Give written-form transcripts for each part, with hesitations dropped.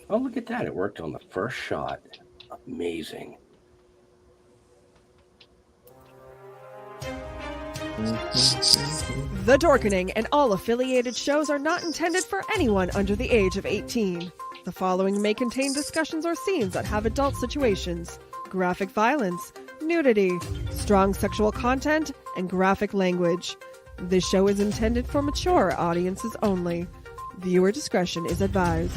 Oh, look at that. It worked on the first shot. Amazing. The Dorkening and all affiliated shows are not intended for anyone under the age of 18. The following may contain discussions or scenes that have adult situations, graphic violence, nudity, strong sexual content, and graphic language. This show is intended for mature audiences only. Viewer discretion is advised.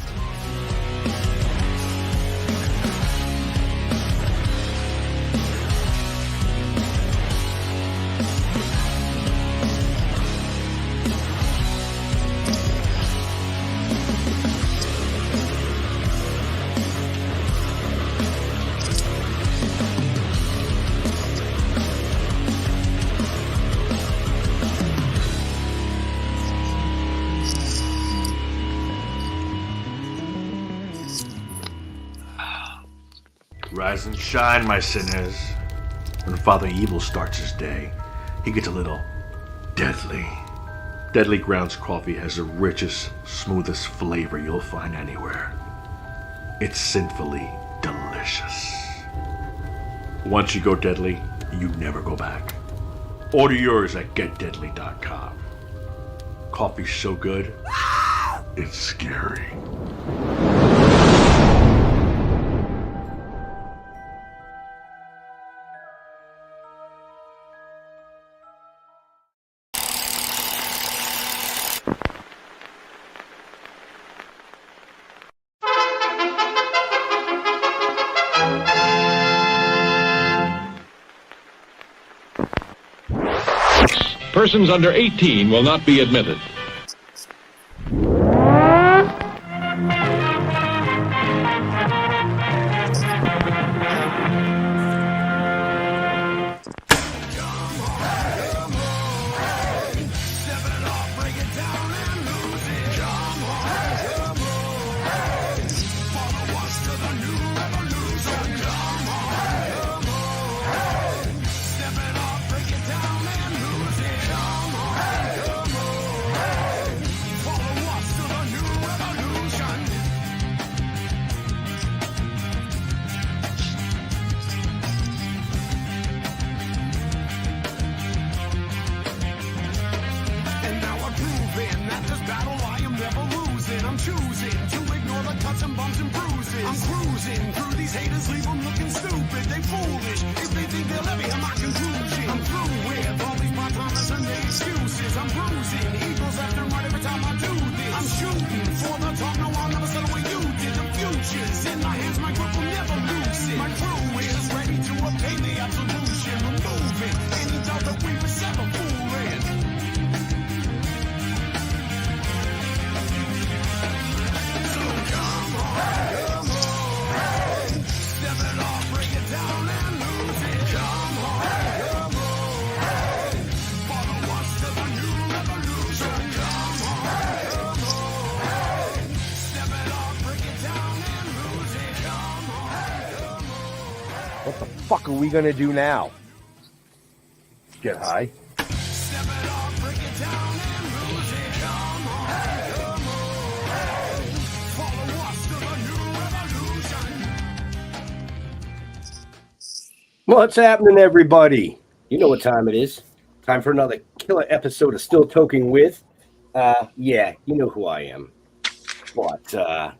Rise and shine, my sinners. When Father Evil starts his day, he gets a little deadly. Deadly Grounds coffee has the richest, smoothest flavor you'll find anywhere. It's sinfully delicious. Once you go deadly, you never go back. Order yours at getdeadly.com. Coffee's so good, it's scary. Persons under 18 will not be admitted. What the fuck are we gonna do now? Get high. What's happening, everybody? You know what time it is. Time for another killer episode of Still Toking with. Yeah, you know who I am. But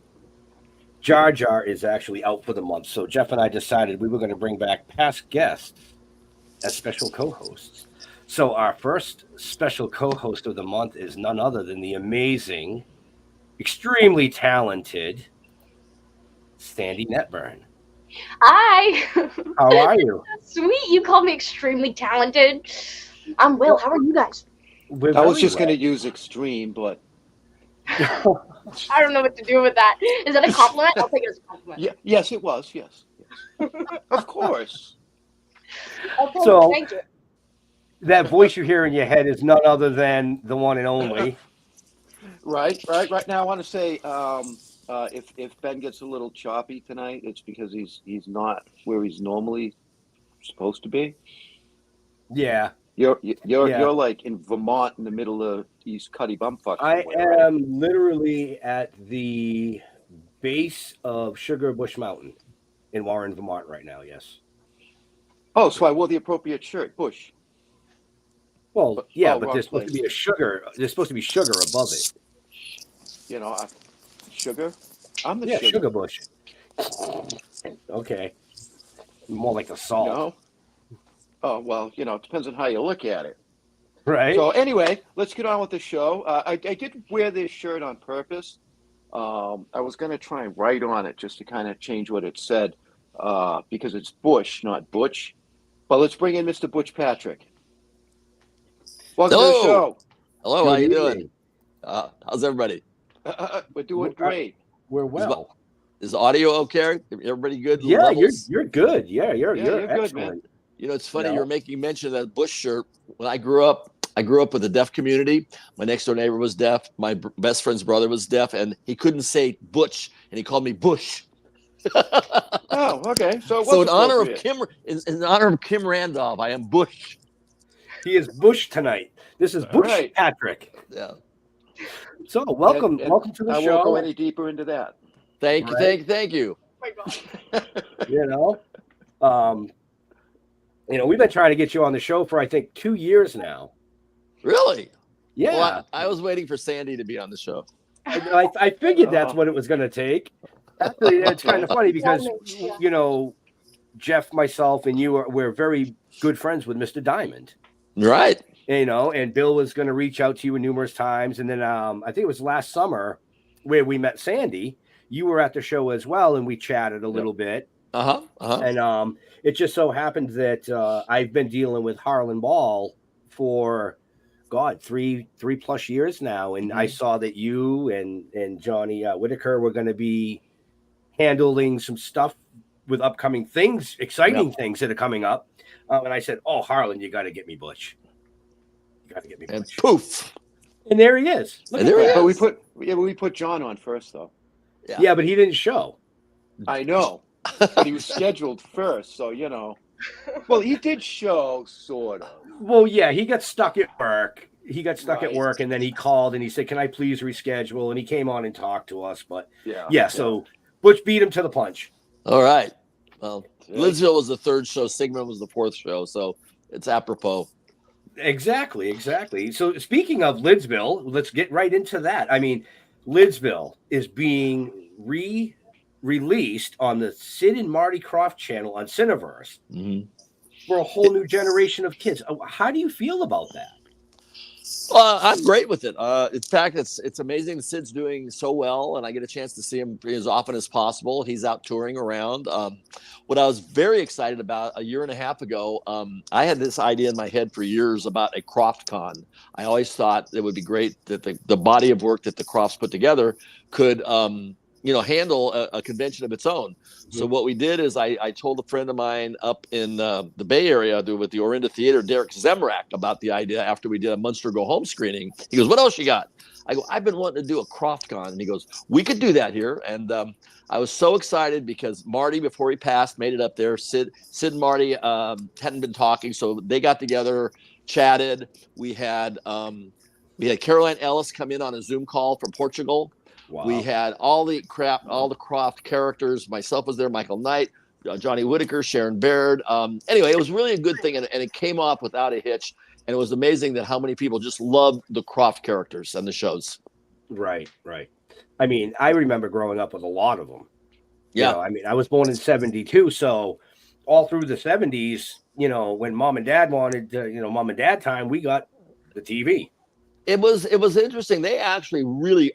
Jar Jar is actually out for the month, so Jeff and I decided we were going to bring back past guests as special co-hosts. So our first special co-host of the month is none other than the amazing, extremely talented Sandy Netburn. Hi. How are you? Sweet, you call me extremely talented. I'm Will. How are you guys? I was just going to use extreme, but I don't know what to do with that. Is that a compliment? I'll take it as a compliment. yeah, yes, it was. Yes. Of course. Okay, So- thank you. That voice you hear in your head is none other than the one and only. Right now, I want to say, if Ben gets a little choppy tonight, it's because he's not where he's normally supposed to be. Yeah. You're like in Vermont in the middle of East Cuddy Bumfuck. I am literally at the base of Sugar Bush Mountain in Warren, Vermont right now, yes. Oh, so I wore the appropriate shirt, Bush. Well, yeah, oh, but wrong there's supposed to place. be there's supposed to be sugar above it. You know, sugar. I'm the Yeah, sugar. Sugar Bush. Okay. More like the salt. No. Oh, well, you know, it depends on how you look at it. Right? So anyway, let's get on with the show. I did wear this shirt on purpose. I was going to try and write on it just to kind of change what it said because it's Bush, not Butch. But let's bring in Mr. Butch Patrick. Welcome to the show. Hello, Good how you evening. doing? How's everybody? We're doing great. We're well. Is audio okay? Everybody good? Yeah, Levels? you're good. Yeah, you're you're good, excellent. man. You know, it's funny Yeah. you're making mention of that Bush shirt. When I grew up with the deaf community. My next door neighbor was deaf. My best friend's brother was deaf, and he couldn't say Butch, and he called me Bush. Oh, okay. So, So in honor of Kim Randolph, I am Bush. He is Bush tonight. This is Butch right. Patrick. Yeah. So welcome And welcome to the I show. won't go any deeper into that. Thank Right. you. Oh my God. You know, we've been trying to get you on the show for I think 2 years now. Really? Yeah, Well, I was waiting for Sandy to be on the show. I figured that's what it was going to take. Actually, it's kind of funny because Yeah. you know, Jeff, myself, and we're very good friends with Mr. Diamond. Right. You know, and Bill was going to reach out to you numerous times, and then I think it was last summer where we met Sandy. You were at the show as well, and we chatted a little bit. And it just so happened that I've been dealing with Harlan Ball for three plus years now, and I saw that you and Johnny Whitaker were going to be handling some stuff with upcoming things, exciting things that are coming up. And I said, "Oh, Harlan, you got to get me Butch. You got to get me And Butch." poof. And there he is. Look And at there he that. is. But we put John on first, though. Yeah, but he didn't show. I know, but he was scheduled first, so you know. Well, he did show sort of. Well, yeah, he got stuck at work. At Right. work, and then he called and he said, "Can I please reschedule?" And he came on and talked to us. But yeah, so Butch beat him to the punch. All right. Well, Yeah. Lidsville was the third show. Sigmund was the fourth show. So it's apropos. Exactly. So speaking of Lidsville, let's get right into that. I mean, Lidsville is being released on the Sid and Marty Krofft channel on Cineverse Mm-hmm. for a whole new generation of kids. How do you feel about that? I'm great with it. In fact, it's amazing that Sid's doing so well, and I get a chance to see him as often as possible. He's out touring around. What I was very excited about a year and a half ago, I had this idea in my head for years about a Krofft Con. I always thought it would be great that the body of work that the Kroffts put together could handle a convention of its own. So what we did is I told a friend of mine up in the Bay Area with the Orinda Theater, Derek Zemrak, about the idea after we did a Munster Go Home screening. He goes, "What else you got?" I go, "I've been wanting to do a Krofft Con." And he goes, "We could do that here." And I was so excited because Marty, before he passed, made it up there. Sid and Marty hadn't been talking, so they got together, chatted. We had Caroline Ellis come in on a Zoom call from Portugal. Wow. We had all the Krofft characters. Myself was there, Michael Knight, Johnny Whitaker, Sharon Baird. Anyway, it was really a good thing, and it came off without a hitch. And it was amazing that how many people just loved the Krofft characters and the shows. Right. I mean, I remember growing up with a lot of them. Yeah. You know, I mean, I was born in 72, so all through the 70s, you know, when mom and dad wanted, mom and dad time, we got the TV. It was interesting. They actually really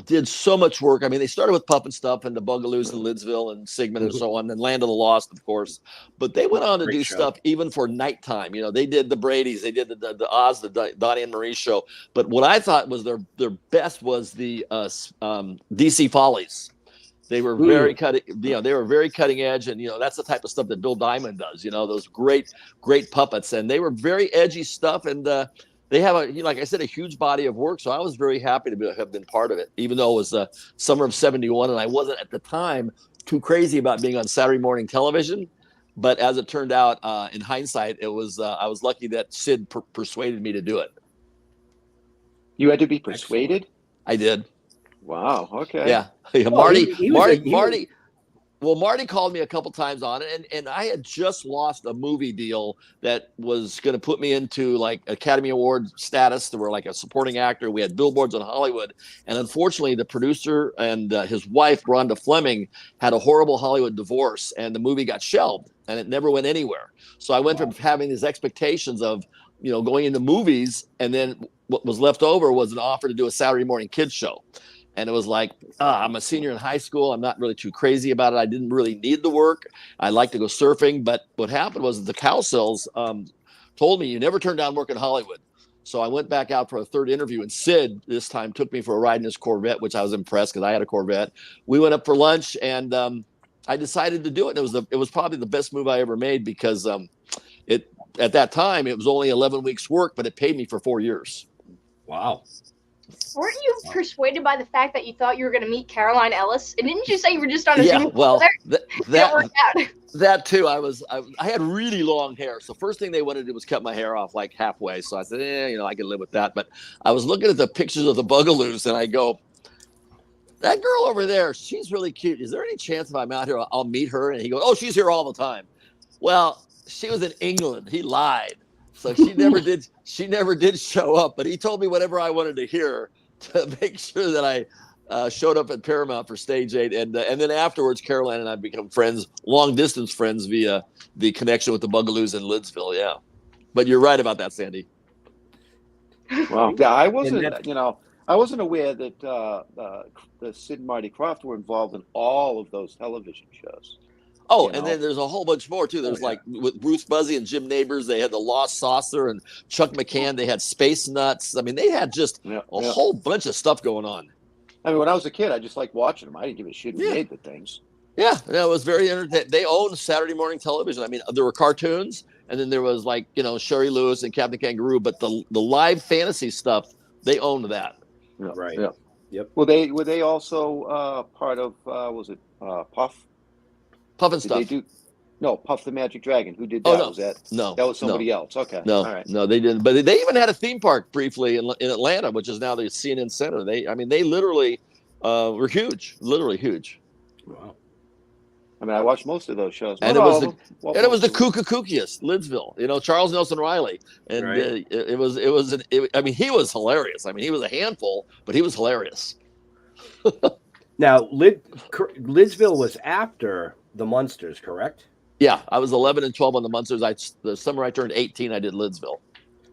did so much work. I mean, they started with Pup and Stuff and the Bugaloos and Lidsville and Sigmund and so on, and Land of the Lost, of course. But they went on to do stuff even for nighttime. You know, they did the Brady's, they did the Oz, the Donnie and Marie show. But what I thought was their best was the DC Follies. They were very cutting, they were very cutting edge, and that's the type of stuff that Bill Diamond does. Those great puppets, and they were very edgy stuff, and they have like I said, a huge body of work. So I was very happy to have been part of it, even though it was summer of '71, and I wasn't at the time too crazy about being on Saturday morning television. But as it turned out, in hindsight, it was I was lucky that Sid persuaded me to do it. You had to be persuaded? I did. Wow. Okay. Yeah, Marty. Well, Marty called me a couple times on it, and I had just lost a movie deal that was going to put me into like Academy Award status. They were like a supporting actor. We had billboards in Hollywood, and unfortunately, the producer and his wife, Rhonda Fleming, had a horrible Hollywood divorce, and the movie got shelved, and it never went anywhere. So I went from having these expectations of, going into movies, and then what was left over was an offer to do a Saturday morning kids show. And it was like, I'm a senior in high school. I'm not really too crazy about it. I didn't really need the work. I like to go surfing. But what happened was the Cowsills told me, you never turn down work in Hollywood. So I went back out for a third interview, and Sid this time took me for a ride in his Corvette, which I was impressed because I had a Corvette. We went up for lunch, and I decided to do it. It was probably the best move I ever made because at that time, it was only 11 weeks work, but it paid me for 4 years. Wow. Weren't you persuaded by the fact that you thought you were going to meet Caroline Ellis? And didn't you say you were just on a Zoom call there? That worked out. That too. I had really long hair. So first thing they wanted to do was cut my hair off like halfway. So I said, I can live with that. But I was looking at the pictures of the Bugaloos, and I go, that girl over there, she's really cute. Is there any chance if I'm out here, I'll meet her? And he goes, oh, she's here all the time. Well, she was in England. He lied. So she never did. She never did show up, but he told me whatever I wanted to hear to make sure that I showed up at Paramount for Stage 8, and then afterwards, Caroline and I become friends, long distance friends via the connection with the Bugaloos in Lidsville. Yeah, but you're right about that, Sandy. Wow. Yeah, I wasn't. I wasn't aware that the Sid and Marty Krofft were involved in all of those television shows. Oh, and then there's a whole bunch more, too. There's like with Bruce Buzzy and Jim Neighbors, they had The Lost Saucer, and Chuck McCann, they had Space Nuts. I mean, they had just a whole bunch of stuff going on. I mean, when I was a kid, I just liked watching them. I didn't give a shit who made the things. Yeah, it was very entertaining. They owned Saturday morning television. I mean, there were cartoons, and then there was like, Sherry Lewis and Captain Kangaroo, but the live fantasy stuff, they owned that. Yeah, right. Yeah. Yep. Were they also part of, was it Puff? Puff and Stuff. No, Puff the Magic Dragon. Who did that? Oh, no. Was that? No. That was somebody else. Okay. No, all right. No, they didn't. But they even had a theme park briefly in Atlanta, which is now the CNN Center. They literally were huge, literally huge. Wow. I mean, I watched most of those shows. And it was the kookiest, Lidsville. Charles Nelson Riley, and right. I mean, he was hilarious. I mean, he was a handful, but he was hilarious. Now, Lidsville was after the Munsters, correct? Yeah, I was 11 and 12 on the Munsters. The summer I turned 18, I did Lidsville.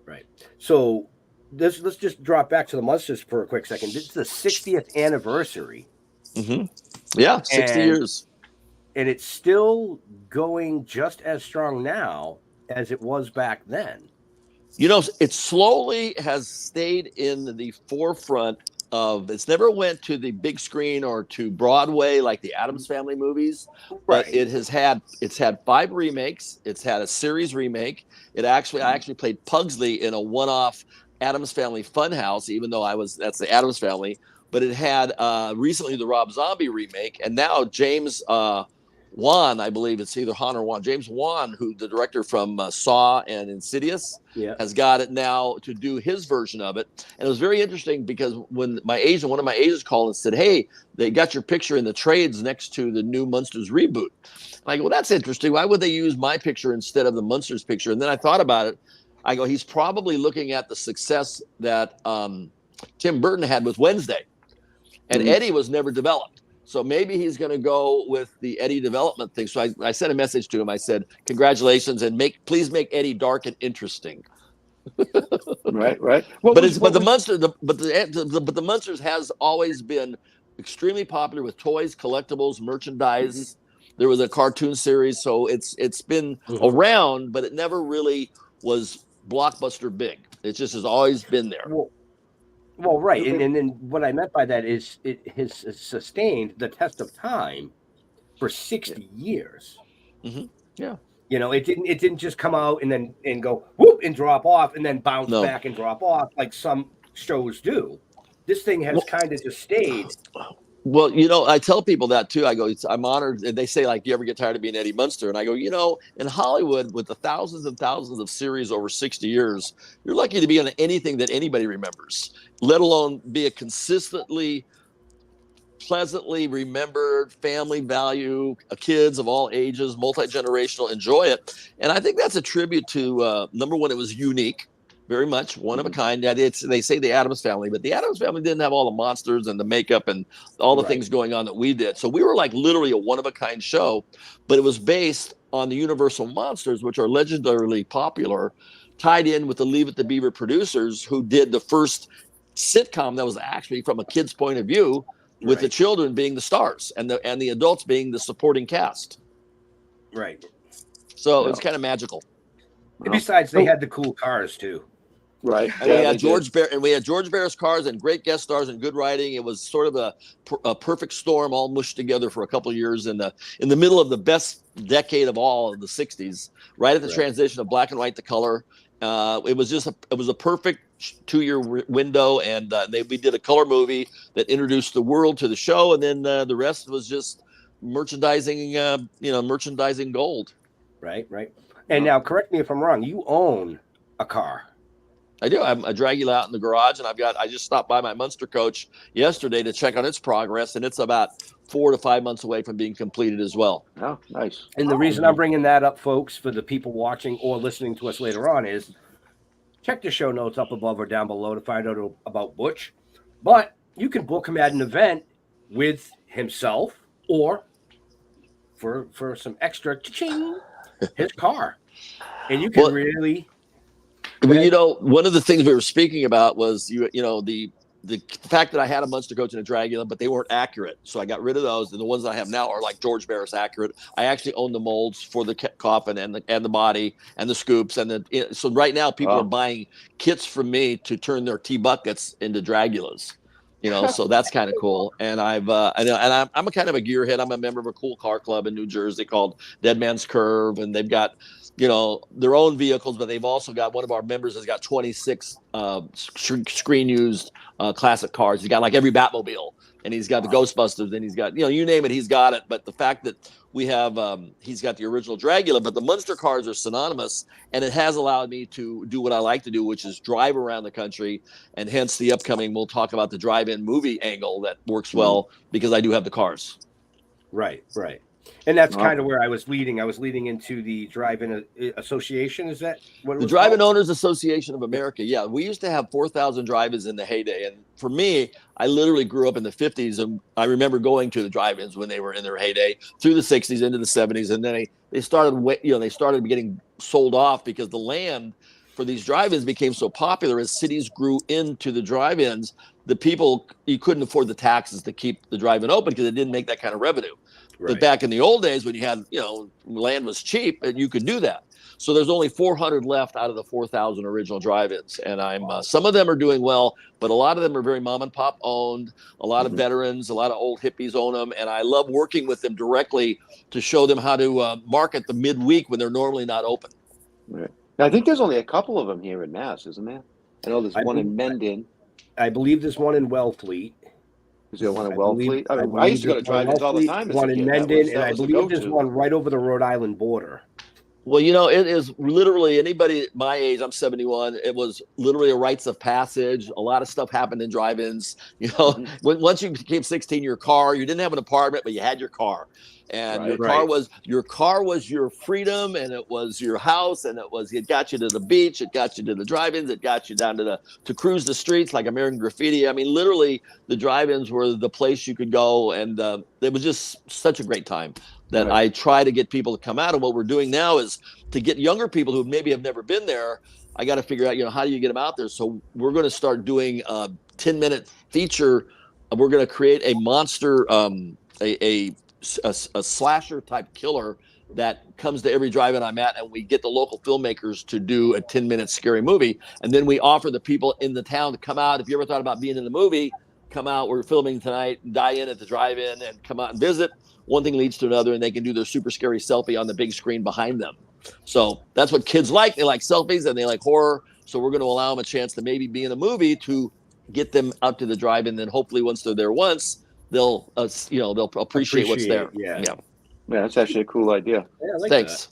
Right. So let's just drop back to the Munsters for a quick second. This is the 60th anniversary. Mm-hmm. Yeah, 60 years. And it's still going just as strong now as it was back then. It slowly has stayed in the forefront of, it's never went to the big screen or to Broadway like the Addams Family movies, but it's had 5 remakes. It's had a series remake. I actually played Pugsley in a one-off Addams Family Funhouse, even though that's the Addams Family, but it had recently the Rob Zombie remake, and now James Wan, I believe it's either Han or Wan. James Wan, who the director from Saw and Insidious, has got it now to do his version of it. And it was very interesting because when one of my agents called and said, "Hey, they got your picture in the trades next to the new Munsters reboot." And I go, "Well, that's interesting. Why would they use my picture instead of the Munsters picture?" And then I thought about it. I go, he's probably looking at the success that Tim Burton had with Wednesday, and Eddie was never developed. So maybe he's going to go with the Eddie development thing. So I sent a message to him. I said, "Congratulations, and please make Eddie dark and interesting." Right. But the Munsters has always been extremely popular with toys, collectibles, merchandise. Mm-hmm. There was a cartoon series, so it's been around, but it never really was blockbuster big. It just has always been there. Well, right, and then what I meant by that is it has sustained the test of time for 60 years. Mm-hmm. Yeah, it didn't just come out and go whoop and drop off and then bounce back and drop off like some shows do. This thing has kind of just stayed. Well, I tell people that too. I go, I'm honored. And they say, like, "Do you ever get tired of being Eddie Munster?" And I go, in Hollywood, with the thousands and thousands of series over 60 years, you're lucky to be on anything that anybody remembers, let alone be a consistently pleasantly remembered, family value, kids of all ages, multi-generational, enjoy it. And I think that's a tribute to, number one, it was unique, very much one of a kind. They say the Addams Family, but the Addams Family didn't have all the monsters and the makeup and all the things going on that we did. So we were like literally a one of a kind show, but it was based on the Universal monsters, which are legendarily popular, tied in with the Leave It to Beaver producers who did the first sitcom that was actually from a kid's point of view, with the children being the stars and the adults being the supporting cast. Right. So it was kind of magical. And besides, they had the cool cars too. Right. And we had George Barris cars and great guest stars and good writing. It was sort of a perfect storm, all mushed together for a couple of years in the middle of the best decade of all of the 60s, right at the transition of black and white to color. It was a perfect 2-year window, and we did a color movie that introduced the world to the show, and then the rest was just merchandising, merchandising gold. Right. And now, correct me if I'm wrong. You own a car. I do. I'm a Dragula out in the garage, and I just stopped by my Munster coach yesterday to check on its progress, and it's about 4 to 5 months away from being completed as well. Oh, nice. And the reason I'm bringing that up, folks, for the people watching or listening to us later on is check the show notes up above or down below to find out about Butch. But you can book him at an event with himself or for some extra cha-ching, his car. And you can really... Well, one of the things we were speaking about was, the fact that I had a Munster coach and a Dragula, but they weren't accurate. So I got rid of those. And the ones that I have now are like George Barris accurate. I actually own the molds for the coffin and the body and the scoops. So right now people are buying kits from me to turn their tea buckets into Dragulas. So that's kind of cool. And I'm a kind of a gearhead. I'm a member of a cool car club in New Jersey called Dead Man's Curve. And they've got, their own vehicles, but they've also got, one of our members has got 26 screen used classic cars. He's got like every Batmobile, and he's got the Ghostbusters, and he's got, you name it, he's got it. But the fact that we have, he's got the original Dragula, but the Munster cars are synonymous, and it has allowed me to do what I like to do, which is drive around the country, and hence the upcoming, we'll talk about the drive-in movie angle that works well because I do have the cars. Right. And that's kind of where I was leading. I was leading into the Drive-In Association. Is that what it was? The Drive-In Owners Association of America. Yeah, we used to have 4,000 drive-ins in the heyday. And for me, I literally grew up in the 50s, and I remember going to the drive-ins when they were in their heyday through the 60s into the 70s, and then they started getting sold off because the land for these drive-ins became so popular as cities grew into the drive-ins. The people, you couldn't afford the taxes to keep the drive-in open because it didn't make that kind of revenue. But back in the old days when you had, land was cheap and you could do that. So there's only 400 left out of the 4,000 original drive-ins. And some of them are doing well, but a lot of them are very mom and pop owned. A lot of veterans, a lot of old hippies own them. And I love working with them directly to show them how to market the midweek when they're normally not open. Right. Now, I think there's only a couple of them here in Mass, isn't there? I know there's one in Mendon. I believe there's one in Wellfleet. Is there one in Wellfleet? I used to go to drive-ins all the time. One in Mendon, and I believe there's one right over the Rhode Island border. Well, it is literally anybody my age. I'm 71. It was literally a rites of passage. A lot of stuff happened in drive-ins. Once you became 16, you didn't have an apartment, but you had your car. And your car was your freedom, and it was your house, and it got you to the beach, it got you to the drive-ins, it got you down to cruise the streets like American Graffiti. I mean, literally, the drive-ins were the place you could go, and it was just such a great time that I try to get people to come out. And what we're doing now is to get younger people who maybe have never been there. I got to figure out, how do you get them out there? So we're going to start doing a 10-minute feature. We're going to create a monster, a slasher type killer that comes to every drive-in I'm at, and we get the local filmmakers to do a 10-minute scary movie. And then we offer the people in the town to come out. If you ever thought about being in the movie, come out. We're filming tonight, die in at the drive-in and come out and visit. One thing leads to another, and they can do their super scary selfie on the big screen behind them. So that's what kids like. They like selfies and they like horror. So we're going to allow them a chance to maybe be in a movie to get them out to the drive-in. Then hopefully once they're there once, they'll appreciate what's there. Yeah, that's actually a cool idea. Yeah, I like Thanks.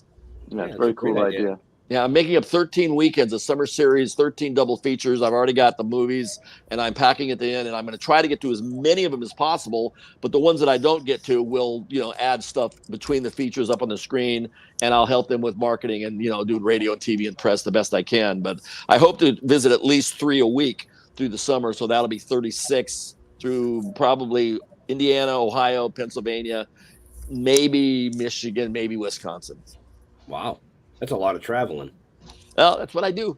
That. Yeah, it's a very cool idea. Yeah, I'm making up 13 weekends, a summer series, 13 double features. I've already got the movies, and I'm packing at the end, and I'm going to try to get to as many of them as possible. But the ones that I don't get to will, add stuff between the features up on the screen, and I'll help them with marketing and, do radio and TV and press the best I can. But I hope to visit at least 3 a week through the summer, so that'll be 36 through probably Indiana, Ohio, Pennsylvania, maybe Michigan, maybe Wisconsin. Wow. That's a lot of traveling. Well, that's what I do.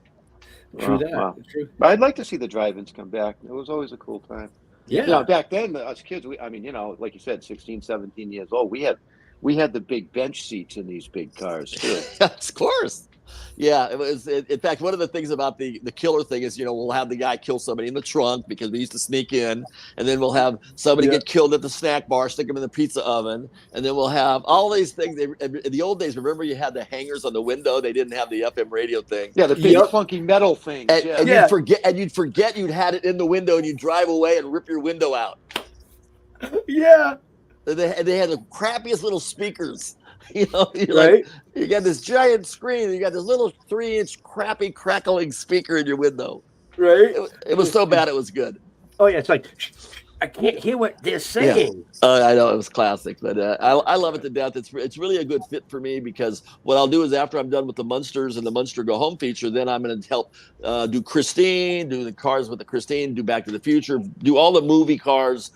True that. Wow. True. I'd like to see the drive-ins come back. It was always a cool time. Yeah. Back then, us kids, like you said, 16, 17 years old, we had the big bench seats in these big cars too. Of course. Yeah, it was. In fact, one of the things about the killer thing is, we'll have the guy kill somebody in the trunk because we used to sneak in, and then we'll have somebody get killed at the snack bar, stick them in the pizza oven, and then we'll have all these things. In the old days, remember you had the hangers on the window? They didn't have the FM radio thing. Yeah, the big funky metal thing. And you'd forget you'd had it in the window, and you'd drive away and rip your window out. Yeah. And they had the crappiest little speakers. You're right. Like, you got this giant screen, and you got this little 3-inch crappy crackling speaker in your window. Right. It was so bad it was good. Oh yeah, it's like I can't hear what they're saying. Yeah. I know it was classic, but I love it to death. It's really a good fit for me because what I'll do is after I'm done with the Munsters and the Munster Go Home feature, then I'm going to help do Christine, do the cars with the Christine, do Back to the Future, do all the movie cars,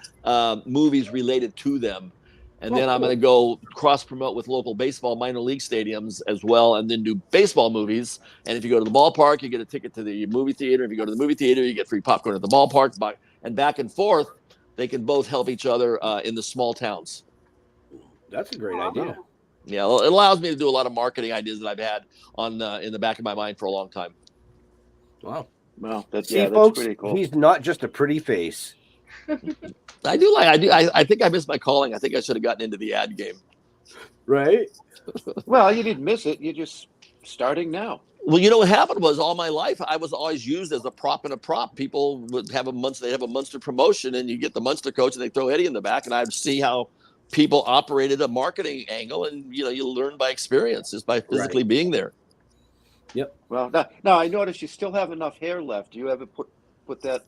movies related to them. And then I'm going to go cross-promote with local baseball minor league stadiums as well, and then do baseball movies. And if you go to the ballpark, you get a ticket to the movie theater. If you go to the movie theater, you get free popcorn at the ballpark. And back and forth, they can both help each other in the small towns. That's a great idea. Yeah, well, it allows me to do a lot of marketing ideas that I've had on in the back of my mind for a long time. Wow. Well, that's folks, pretty cool. He's not just a pretty face. I think I missed my calling. I think I should have gotten into the ad game. Right? Well, you didn't miss it. You're just starting now. Well, what happened was all my life I was always used as a prop in a prop. People would have they'd have a Munster promotion, and you get the Munster coach, and they throw Eddie in the back, and I'd see how people operated a marketing angle, and you learn by experience just by physically being there. Yep. Well, now I noticed you still have enough hair left. Do you ever put that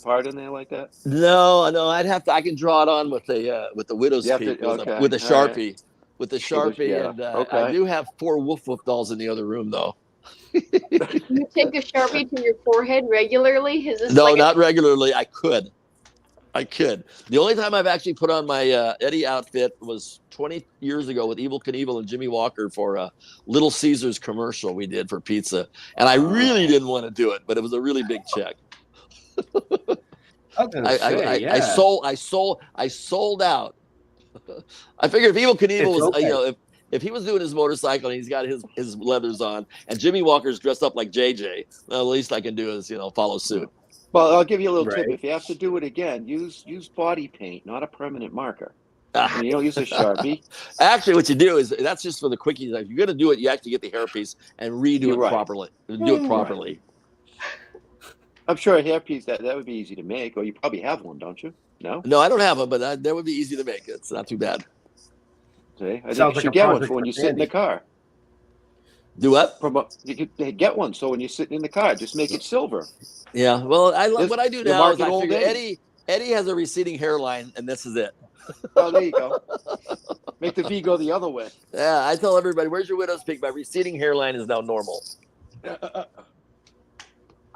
part in there like that? No, I'd have to. I can draw it on with the widow's peak with a Sharpie. Right. With the Sharpie, and I do have 4 Woof Woof dolls in the other room, though. You take a Sharpie to your forehead regularly? No, not regularly. I could. The only time I've actually put on my Eddie outfit was 20 years ago with Evel Knievel and Jimmy Walker for a Little Caesars commercial we did for pizza, and I really didn't want to do it, but it was a really big check. I sold out. I figured if Evel Knievel was, if he was doing his motorcycle and he's got his leathers on, and Jimmy Walker's dressed up like JJ, well, the least I can do is follow suit. Well, I'll give you a little tip. If you have to do it again, use body paint, not a permanent marker. You don't use a Sharpie. Actually, what you do is that's just for the quickies. If you're going to do it, you actually get the hairpiece and redo it properly. Do it properly. I'm sure a hairpiece that would be easy to make, or you probably have one, don't you? No, I don't have one, but that would be easy to make. It's not too bad. See, I think you should get one for when you sit in the car. Do what? You could get one so when you're sitting in the car, just make it silver. Yeah, well, what I do now is I figure Eddie has a receding hairline, and this is it. Oh, there you go. Make the V go the other way. Yeah, I tell everybody, where's your widow's peak? My receding hairline is now normal.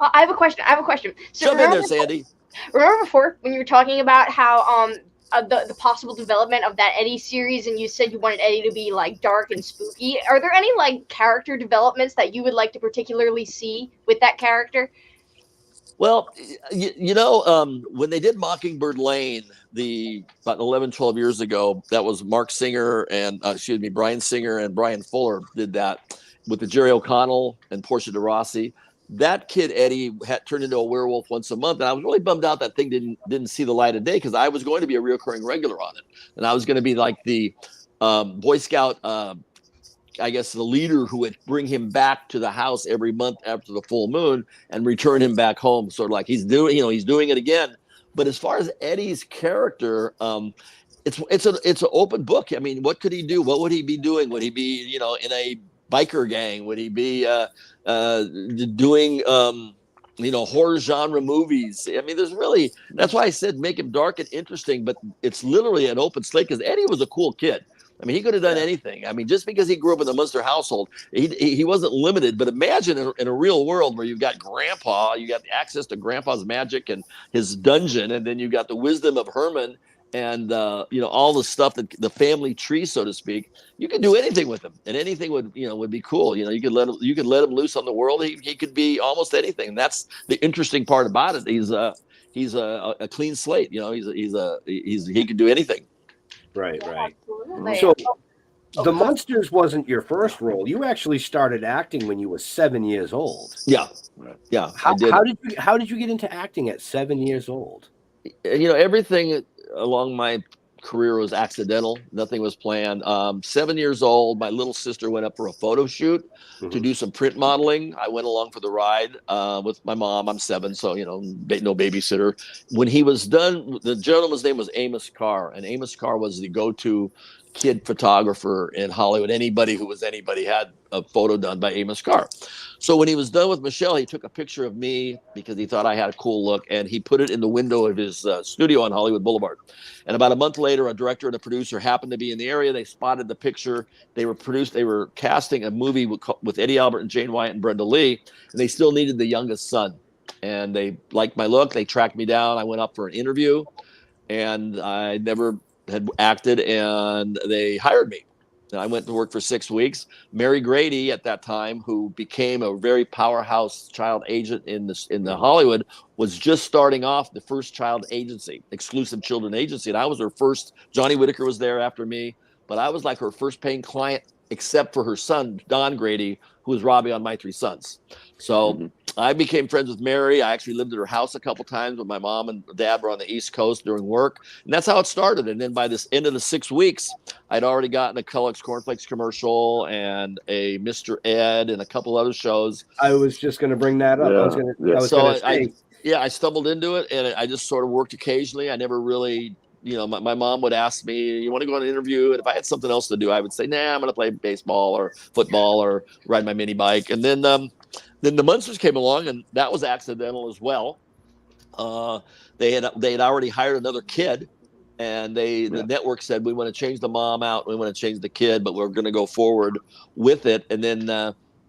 I have a question. So jump in there, Sandy. Remember before when you were talking about how the possible development of that Eddie series, and you said you wanted Eddie to be like dark and spooky? Are there any like character developments that you would like to particularly see with that character? Well, when they did Mockingbird Lane, about 11, 12 years ago, that was Brian Singer and Brian Fuller did that with the Jerry O'Connell and Portia de Rossi. That kid Eddie had turned into a werewolf once a month, and I was really bummed out that thing didn't see the light of day, because I was going to be a reoccurring regular on it, and I was going to be like the Boy Scout, I guess the leader who would bring him back to the house every month after the full moon and return him back home, sort of like he's doing it again. But as far as Eddie's character, it's an open book. I mean, what could he do? What would he be doing? Would he be in a biker gang? Would he be doing horror genre movies? I mean, that's why I said make him dark and interesting, but it's literally an open slate because Eddie was a cool kid. I mean, he could have done anything. I mean, just because he grew up in the Munster household, he wasn't limited. But imagine in a real world where you've got Grandpa, you got access to Grandpa's magic and his dungeon, and then you've got the wisdom of Herman and all the stuff that the family tree, so to speak. You could do anything with him, and anything would be cool. You could let him loose on the world. He could be almost anything. And that's the interesting part about it. He's a clean slate. He could do anything. Right. Absolutely. So the Munsters wasn't your first role. You actually started acting when you were 7 years old. Yeah. How did you get into acting at 7 years old? Everything along my career was accidental. Nothing was planned. 7 years old, my little sister went up for a photo shoot to do some print modeling. I went along for the ride with my mom. I'm 7, so no babysitter. When he was done, the gentleman's name was Amos Carr, and Amos Carr was the go-to kid photographer in Hollywood. Anybody who was anybody had a photo done by Amos Carr. So when he was done with Michelle, he took a picture of me because he thought I had a cool look, and he put it in the window of his studio on Hollywood Boulevard. And about a month later, a director and a producer happened to be in the area. They spotted the picture. They were casting a movie with Eddie Albert and Jane Wyatt and Brenda Lee, and they still needed the youngest son. And they liked my look. They tracked me down. I went up for an interview, and I never had acted, and they hired me. And I went to work for 6 weeks. Mary Grady at that time, who became a very powerhouse child agent in the Hollywood, was just starting off the first child agency, exclusive children agency. And I was her first. Johnny Whitaker was there after me, but I was like her first paying client, except for her son, Don Grady, who was Robbie on My Three Sons. So I became friends with Mary. I actually lived at her house a couple times when my mom and dad were on the East Coast during work. And that's how it started. And then by this end of the 6 weeks, I'd already gotten a Kellogg's Cornflakes commercial and a Mr. Ed and a couple other shows. I was just going to bring that up. I stumbled into it, and I just sort of worked occasionally. I never really, my mom would ask me, you want to go on an interview? And if I had something else to do, I would say, nah, I'm going to play baseball or football or ride my mini bike. And then the Munsters came along, and that was accidental as well. They had already hired another kid, and the network said, we want to change the mom out. We want to change the kid, but we're going to go forward with it. And then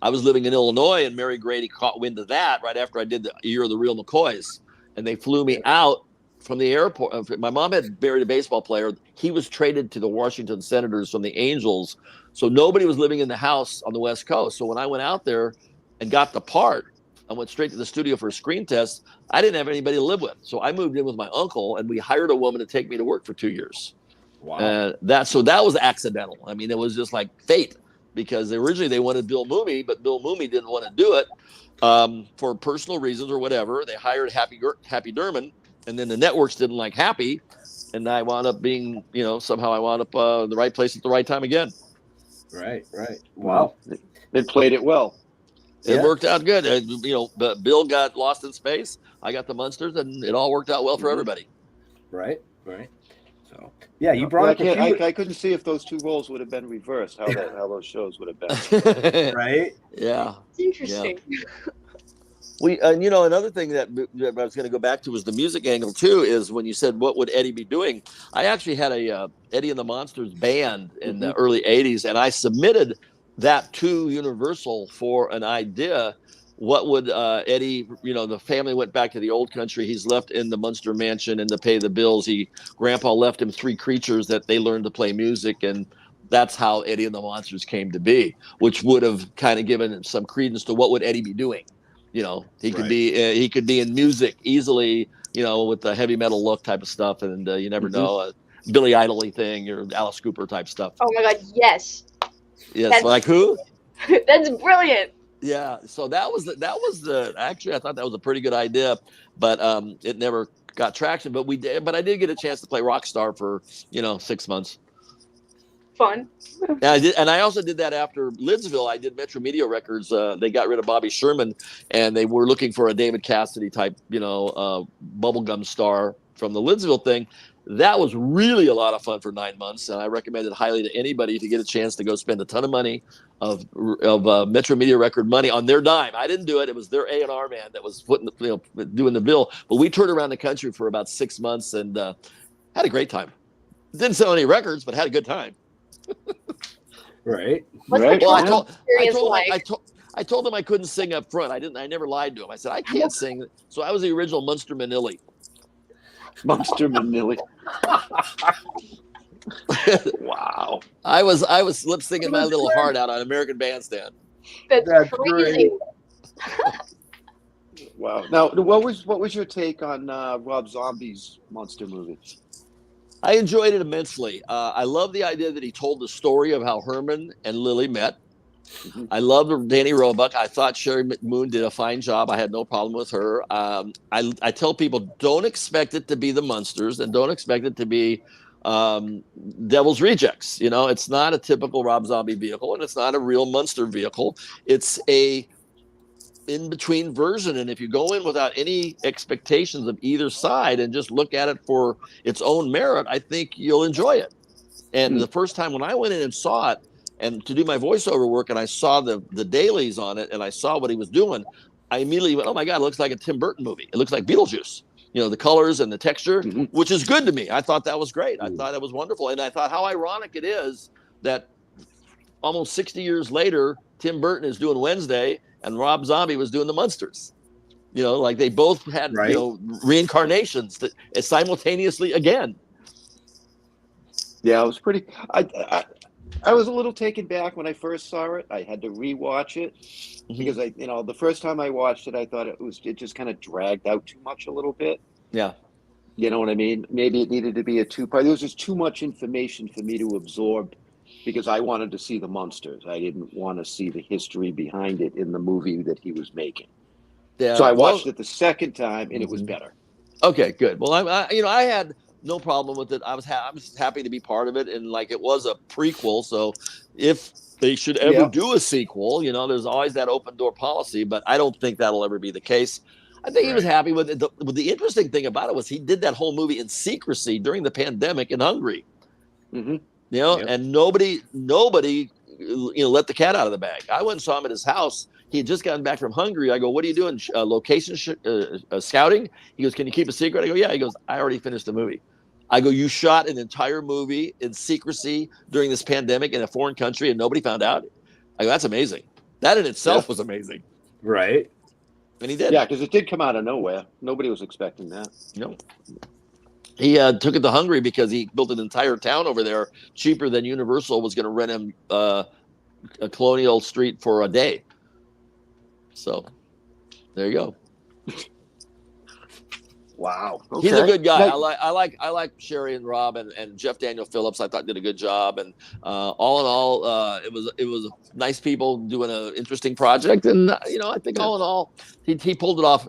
I was living in Illinois, and Mary Grady caught wind of that right after I did the Year of the Real McCoys. And they flew me out from the airport. My mom had married a baseball player. He was traded to the Washington Senators from the Angels. So nobody was living in the house on the West Coast. So when I went out there and got the part, I went straight to the studio for a screen test. I didn't have anybody to live with. So I moved in with my uncle, and we hired a woman to take me to work for 2 years. Wow. That was accidental. I mean, it was just like fate, because originally they wanted Bill Mooney, but Bill Mooney didn't want to do it for personal reasons or whatever. They hired Happy Durman, and then the networks didn't like Happy, and I wound up being, somehow I wound up in the right place at the right time again. Right. Wow. They played it well. It worked out good. But Bill got lost in space. I got the Munsters, and it all worked out well for everybody. Right. So you brought up I couldn't see if those two roles would have been reversed. How those shows would have been. Right. Yeah. It's interesting. Yeah. Another thing that I was going to go back to was the music angle too. Is when you said what would Eddie be doing? I actually had a Eddie and the Monsters band in the early '80s, and I submitted that to Universal for an idea. What would Eddie, the family went back to the old country. He's left in the Munster mansion and to pay the bills. Grandpa left him 3 creatures that they learned to play music. And that's how Eddie and the Monsters came to be, which would have kind of given some credence to what would Eddie be doing. He could be in music easily, with the heavy metal look type of stuff. And you never know, a Billy Idol thing or Alice Cooper type stuff. Oh my God, yes. Yes, like who? That's brilliant. Yeah, so that was actually I thought that was a pretty good idea, but it never got traction. But I did get a chance to play rock star for 6 months. Fun. And I also did that after Lidsville. I did Metro Media Records. They got rid of Bobby Sherman, and they were looking for a David Cassidy type, bubblegum star from the Lidsville thing. That was really a lot of fun for 9 months, and I recommend it highly to anybody to get a chance to go spend a ton of money of Metro Media Record money on their dime. I didn't do it; it was their A&R man that was doing the bill. But we toured around the country for about 6 months and had a great time. Didn't sell any records, but had a good time. Right. What's Right. the Well, tour experience like? I told them I couldn't sing up front. I never lied to them. I said I can't sing. So I was the original Munster Manili. Munster Manili. Wow. I was lip singing my little heart out on American Bandstand. That's great. crazy. Wow. Now, what was your take on Rob Zombie's Munster movie? I enjoyed it immensely. I love the idea that he told the story of how Herman and Lily met. Mhm. I loved Danny Roebuck. I thought Sherry Moon did a fine job. I had no problem with her. I tell people, don't expect it to be the Munsters and don't expect it to be Devil's Rejects. You know, it's not a typical Rob Zombie vehicle and it's not a real Munster vehicle. It's a in-between version, and if you go in without any expectations of either side and just look at it for its own merit, I think you'll enjoy it. And the first time when I went in and saw it and to do my voiceover work and I saw the dailies on it and I saw what he was doing, I immediately went, oh my God, it looks like a Tim Burton movie. It looks like Beetlejuice, you know, the colors and the texture, which is good to me. I thought that was great. I thought it was wonderful. And I thought how ironic it is that almost 60 years later, Tim Burton is doing Wednesday and Rob Zombie was doing the Munsters. You know, like they both had, Right. you know, reincarnations that simultaneously again. Yeah, it was pretty. I was a little taken back when I first saw it. I had to rewatch it because the first time I watched it, I thought it just kind of dragged out too much a little bit. Yeah. You know what I mean? Maybe it needed to be a two-part. There was just too much information for me to absorb because I wanted to see the Munsters. I didn't want to see the history behind it in the movie that he was making. Yeah. So I watched it the second time, and it was better. Okay, good. Well, I had no problem with it. I was happy to be part of it, and like it was a prequel. So if they should ever do a sequel, you know, there's always that open door policy. But I don't think that'll ever be the case. I think he was happy with it. The interesting thing about it was he did that whole movie in secrecy during the pandemic in Hungary. Mm-hmm. You know, and nobody, you know, let the cat out of the bag. I went and saw him at his house. He had just gotten back from Hungary. I go, what are you doing? Location scouting? He goes, can you keep a secret? I go, yeah. He goes, I already finished the movie. I go, you shot an entire movie in secrecy during this pandemic in a foreign country and nobody found out? I go, that's amazing. That in itself was amazing. Right. And he did. Yeah, because it did come out of nowhere. Nobody was expecting that. No. He took it to Hungary because he built an entire town over there cheaper than Universal was going to rent him a Colonial Street for a day. So there you go. Wow. Okay. He's a good guy. I like Sherry and Rob and Jeff Daniel Phillips. I thought did a good job. And all in all, it was nice people doing an interesting project. And you know, I think all in all, he pulled it off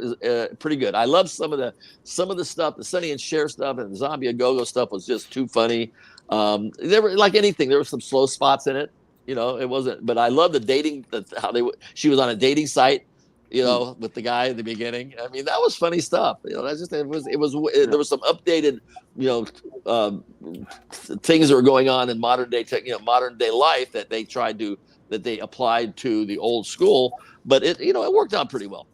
pretty good. I love some of the stuff, the Sonny and Cher stuff and the Zombie A Go-Go stuff was just too funny. There were like anything. There were some slow spots in it. You know, it wasn't. But I love the dating. She was on a dating site. You know, with the guy at the beginning. I mean, that was funny stuff. You know, that's just there was some updated, you know, things that were going on in modern day life that they applied to the old school. But it worked out pretty well.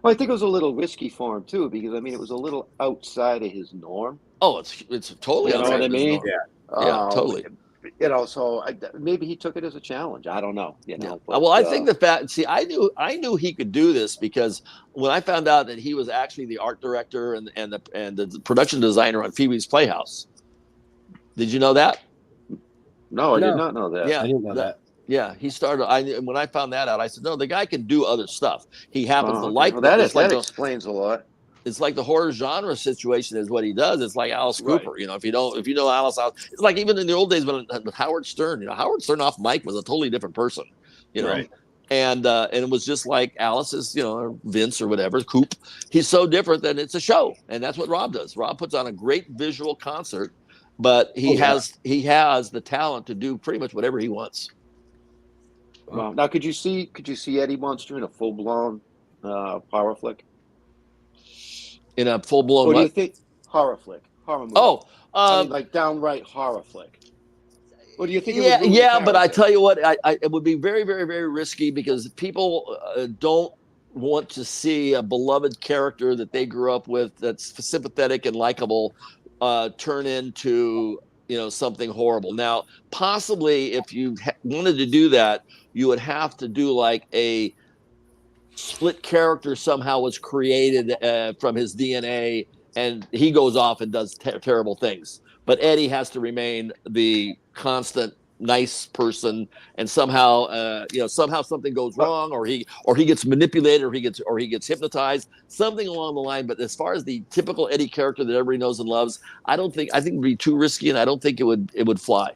Well, I think it was a little risky for him too, because I mean, it was a little outside of his norm. Oh, it's totally. You know what I mean? Yeah, totally. You know, so maybe he took it as a challenge. I don't know. You know. But, well, I think the fact. See, I knew he could do this because when I found out that he was actually the art director and the production designer on Phoebe's Playhouse. Did you know that? No, I did not know that. Yeah, I didn't know that. Yeah, he started. When I found that out, I said, no, the guy can do other stuff. He happens to like. Well, that explains a lot. It's like the horror genre situation is what he does. It's like Alice Cooper. Right. You know, if you know Alice, it's like even in the old days when Howard Stern, you know, Howard Stern off mic was a totally different person, you know, right. And it was just like Alice's, you know, or Vince or whatever, Coop. He's so different that it's a show. And that's what Rob does. Rob puts on a great visual concert, but he has the talent to do pretty much whatever he wants. Wow. Now, could you see Eddie Munster in a full-blown horror flick? In a full-blown What do you think? Horror flick. horror movie. Oh, I mean, like downright horror flick. Or do you think? yeah, it would ruin yeah, the but I character? tell you what, it would be very, very, very risky because people don't want to see a beloved character that they grew up with that's sympathetic and likable turn into something horrible. Now, possibly, if you wanted to do that, you would have to do like a split character somehow was created from his DNA, and he goes off and does terrible things. But Eddie has to remain the constant nice person, and somehow somehow something goes wrong, or he gets manipulated, or he gets hypnotized, something along the line. But as far as the typical Eddie character that everybody knows and loves, I think it would be too risky, and I don't think it would fly.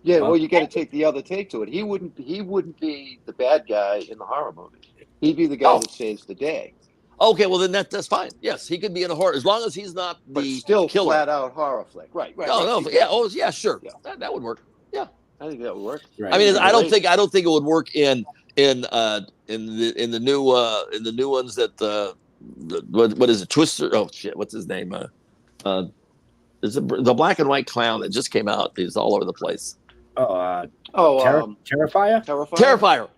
Yeah, well, you got to take the other take to it. He wouldn't be the bad guy in the horror movie. He'd be the guy that saves the day. Okay, well then that's fine. Yes, he could be in a horror as long as he's not But the still killer. flat out horror flick. Right. No, Exactly. yeah, yeah, sure. Yeah. That would work. Yeah, I think that would work. Right. I mean, I don't think it would work in the new ones that what is it, Twister? Oh shit, what's his name? Is the black and white clown that just came out? He's all over the place. Terrifier. Terrifier.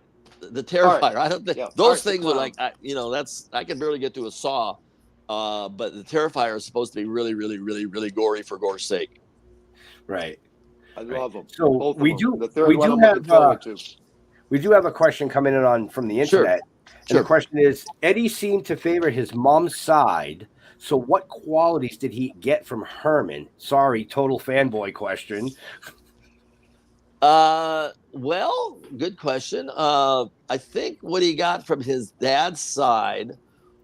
The Terrifier. Art. I don't think Yeah, those Art the things are clown. like I can barely get to a Saw, but the Terrifier is supposed to be really, really, really, really gory for gore's sake. Right. I love them. So Both of we them. do. The third We one do I'm have. looking forward to. We do have a question coming in from the Sure. internet. And the question is: Eddie seemed to favor his mom's side. So, what qualities did he get from Herman? Sorry, total fanboy question. Well, good question. I think what he got from his dad's side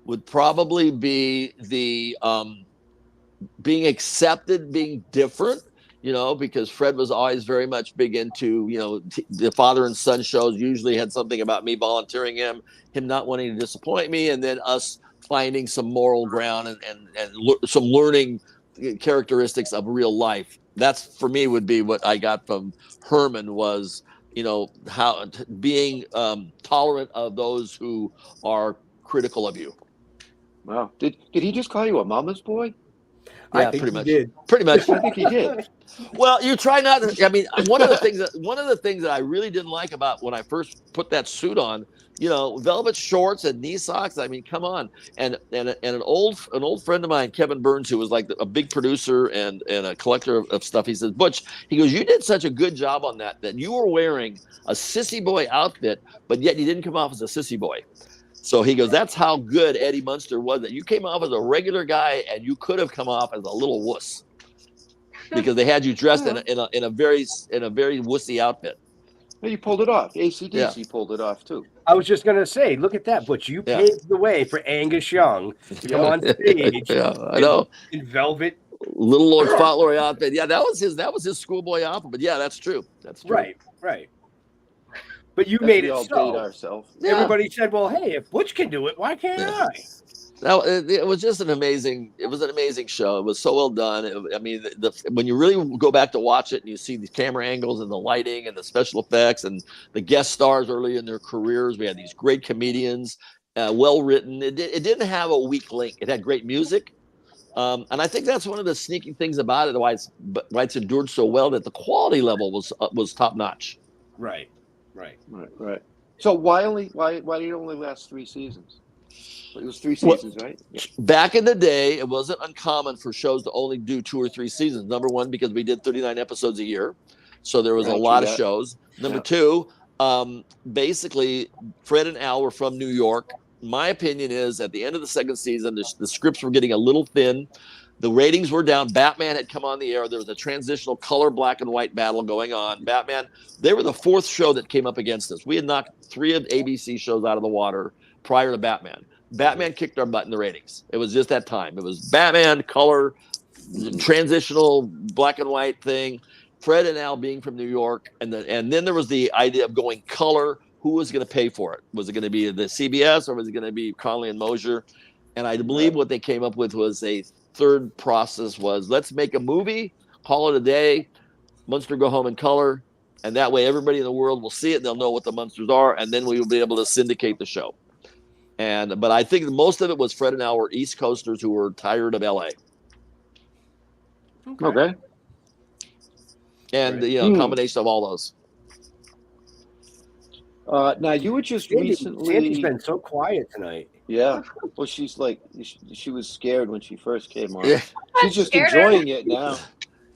would probably be the being accepted, being different, because Fred was always very much big into, the father and son shows usually had something about me volunteering him not wanting to disappoint me, and then us finding some moral ground and some learning characteristics of real life. That's, for me, would be what I got from Herman was, how being tolerant of those who are critical of you. Wow. Did he just call you a mama's boy? Yeah, I think pretty he much. did. Pretty much. I think he did. Well, you try not to. I mean, one of the things that I really didn't like about when I first put that suit on, velvet shorts and knee socks. I mean, come on. And an old friend of mine, Kevin Burns, who was like a big producer and a collector of stuff. He says, Butch, he goes, you did such a good job on that you were wearing a sissy boy outfit, but yet you didn't come off as a sissy boy. So he goes, that's how good Eddie Munster was, that you came off as a regular guy and you could have come off as a little wuss because they had you dressed in a very wussy outfit. Well, you pulled it off. AC/DC pulled it off too. I was just going to say, look at that, Butch. You paved the way for Angus Young to come on stage. Yeah, I know. In velvet. Little Lord Fauntleroy outfit. Yeah, that was his schoolboy outfit. But yeah, that's true. That's true. Right. But you made We it all so. date ourselves. Yeah. Everybody said, well, hey, if Butch can do it, why can't I? Now, it was just an amazing show. It was so well done. When you really go back to watch it and you see the camera angles and the lighting and the special effects and the guest stars early in their careers, we had these great comedians, well written. It didn't have a weak link. It had great music. And I think that's one of the sneaky things about it, why it's endured so well, that the quality level was top notch. Right. So why did it only last 3 seasons? It was 3 seasons, right? Yeah. Back in the day, it wasn't uncommon for shows to only do 2 or 3 seasons. Number one, because we did 39 episodes a year, so there was a lot of shows. Number two, basically, Fred and Al were from New York. My opinion is, at the end of the second season, the scripts were getting a little thin. The ratings were down. Batman had come on the air. There was a transitional color black and white battle going on. Batman, they were the 4th show that came up against us. We had knocked 3 of ABC shows out of the water prior to Batman. Batman kicked our butt in the ratings. It was just that time. It was Batman, color, transitional black and white thing. Fred and Al being from New York. And then there was the idea of going color. Who was going to pay for it? Was it going to be the CBS or was it going to be Connolly and Mosier? And I believe what they came up with was a third process was, let's make a movie, call it a day, Munster go home in color, and that way everybody in the world will see it and they'll know what the Munsters are, and then we will be able to syndicate the show. But I think most of it was Fred and Al were East Coasters who were tired of LA. Okay. And Right. combination of all those. Now you were just Sandy's recently. been so quiet tonight. Yeah. Well, she's like she was scared when she first came on. Yeah. She's just scared. enjoying it now.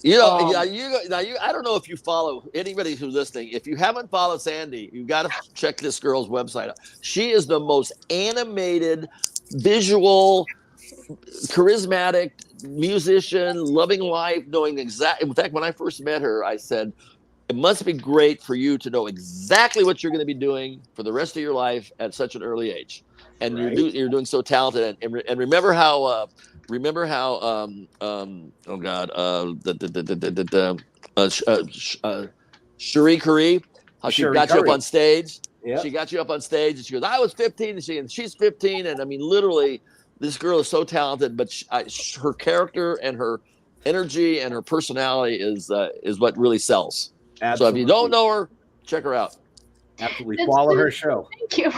I don't know if you follow anybody who's listening. If you haven't followed Sandy, you got to check this girl's website out. She is the most animated, visual, charismatic musician, loving life, knowing exactly. In fact, when I first met her, I said, it must be great for you to know exactly what you're going to be doing for the rest of your life at such an early age. And Right. you're doing so talented. And remember how Cherie Curry, how she Cherie got you up Curry. on stage. Yeah. She got you up on stage, and she goes, "I was 15," and she's 15, and I mean, literally, this girl is so talented. But her character and her energy and her personality is what really sells. Absolutely. So if you don't know her, check her out. Absolutely. That's Follow good. her show. Thank you.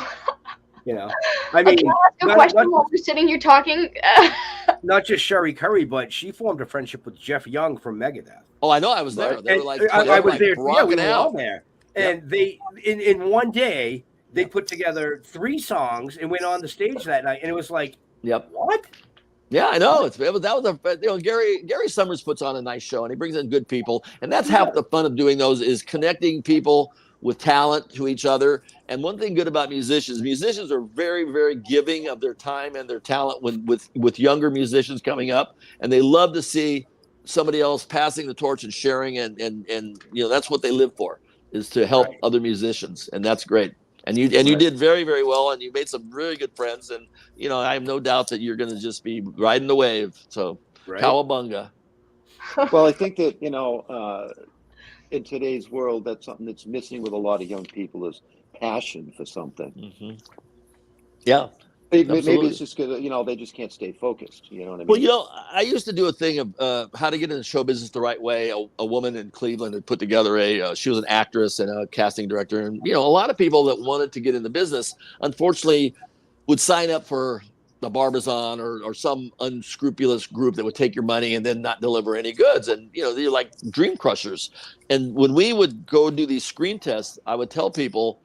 I mean, Can I ask a question while we're sitting here talking? not just Cherie Curry, but she formed a friendship with Jeff Young from Megadeth. Oh, I know. I was there. Right. They And were like, I was there. Yeah, we rocking were all out. there. And they, in one day, they put together 3 songs and went on the stage that night. And it was like, Yep. what? Yeah, I know. Gary Summers puts on a nice show, and he brings in good people, and that's half the fun of doing those is connecting people with talent to each other. And one thing good about musicians are very, very giving of their time and their talent with younger musicians coming up, and they love to see somebody else passing the torch and sharing, and that's what they live for, is to help other musicians, and that's great. And you did very, very well, and you made some really good friends, and I have no doubt that you're going to just be riding the wave. So, cowabunga. Well, I think that in today's world, that's something that's missing with a lot of young people is passion for something. Mm-hmm. Yeah. Maybe it's just because they just can't stay focused. You know what I mean? Well, I used to do a thing of how to get into show business the right way. A woman in Cleveland had put together she was an actress and a casting director, and a lot of people that wanted to get in the business, unfortunately, would sign up for the Barbizon or some unscrupulous group that would take your money and then not deliver any goods, and they're like dream crushers. And when we would go do these screen tests, I would tell people,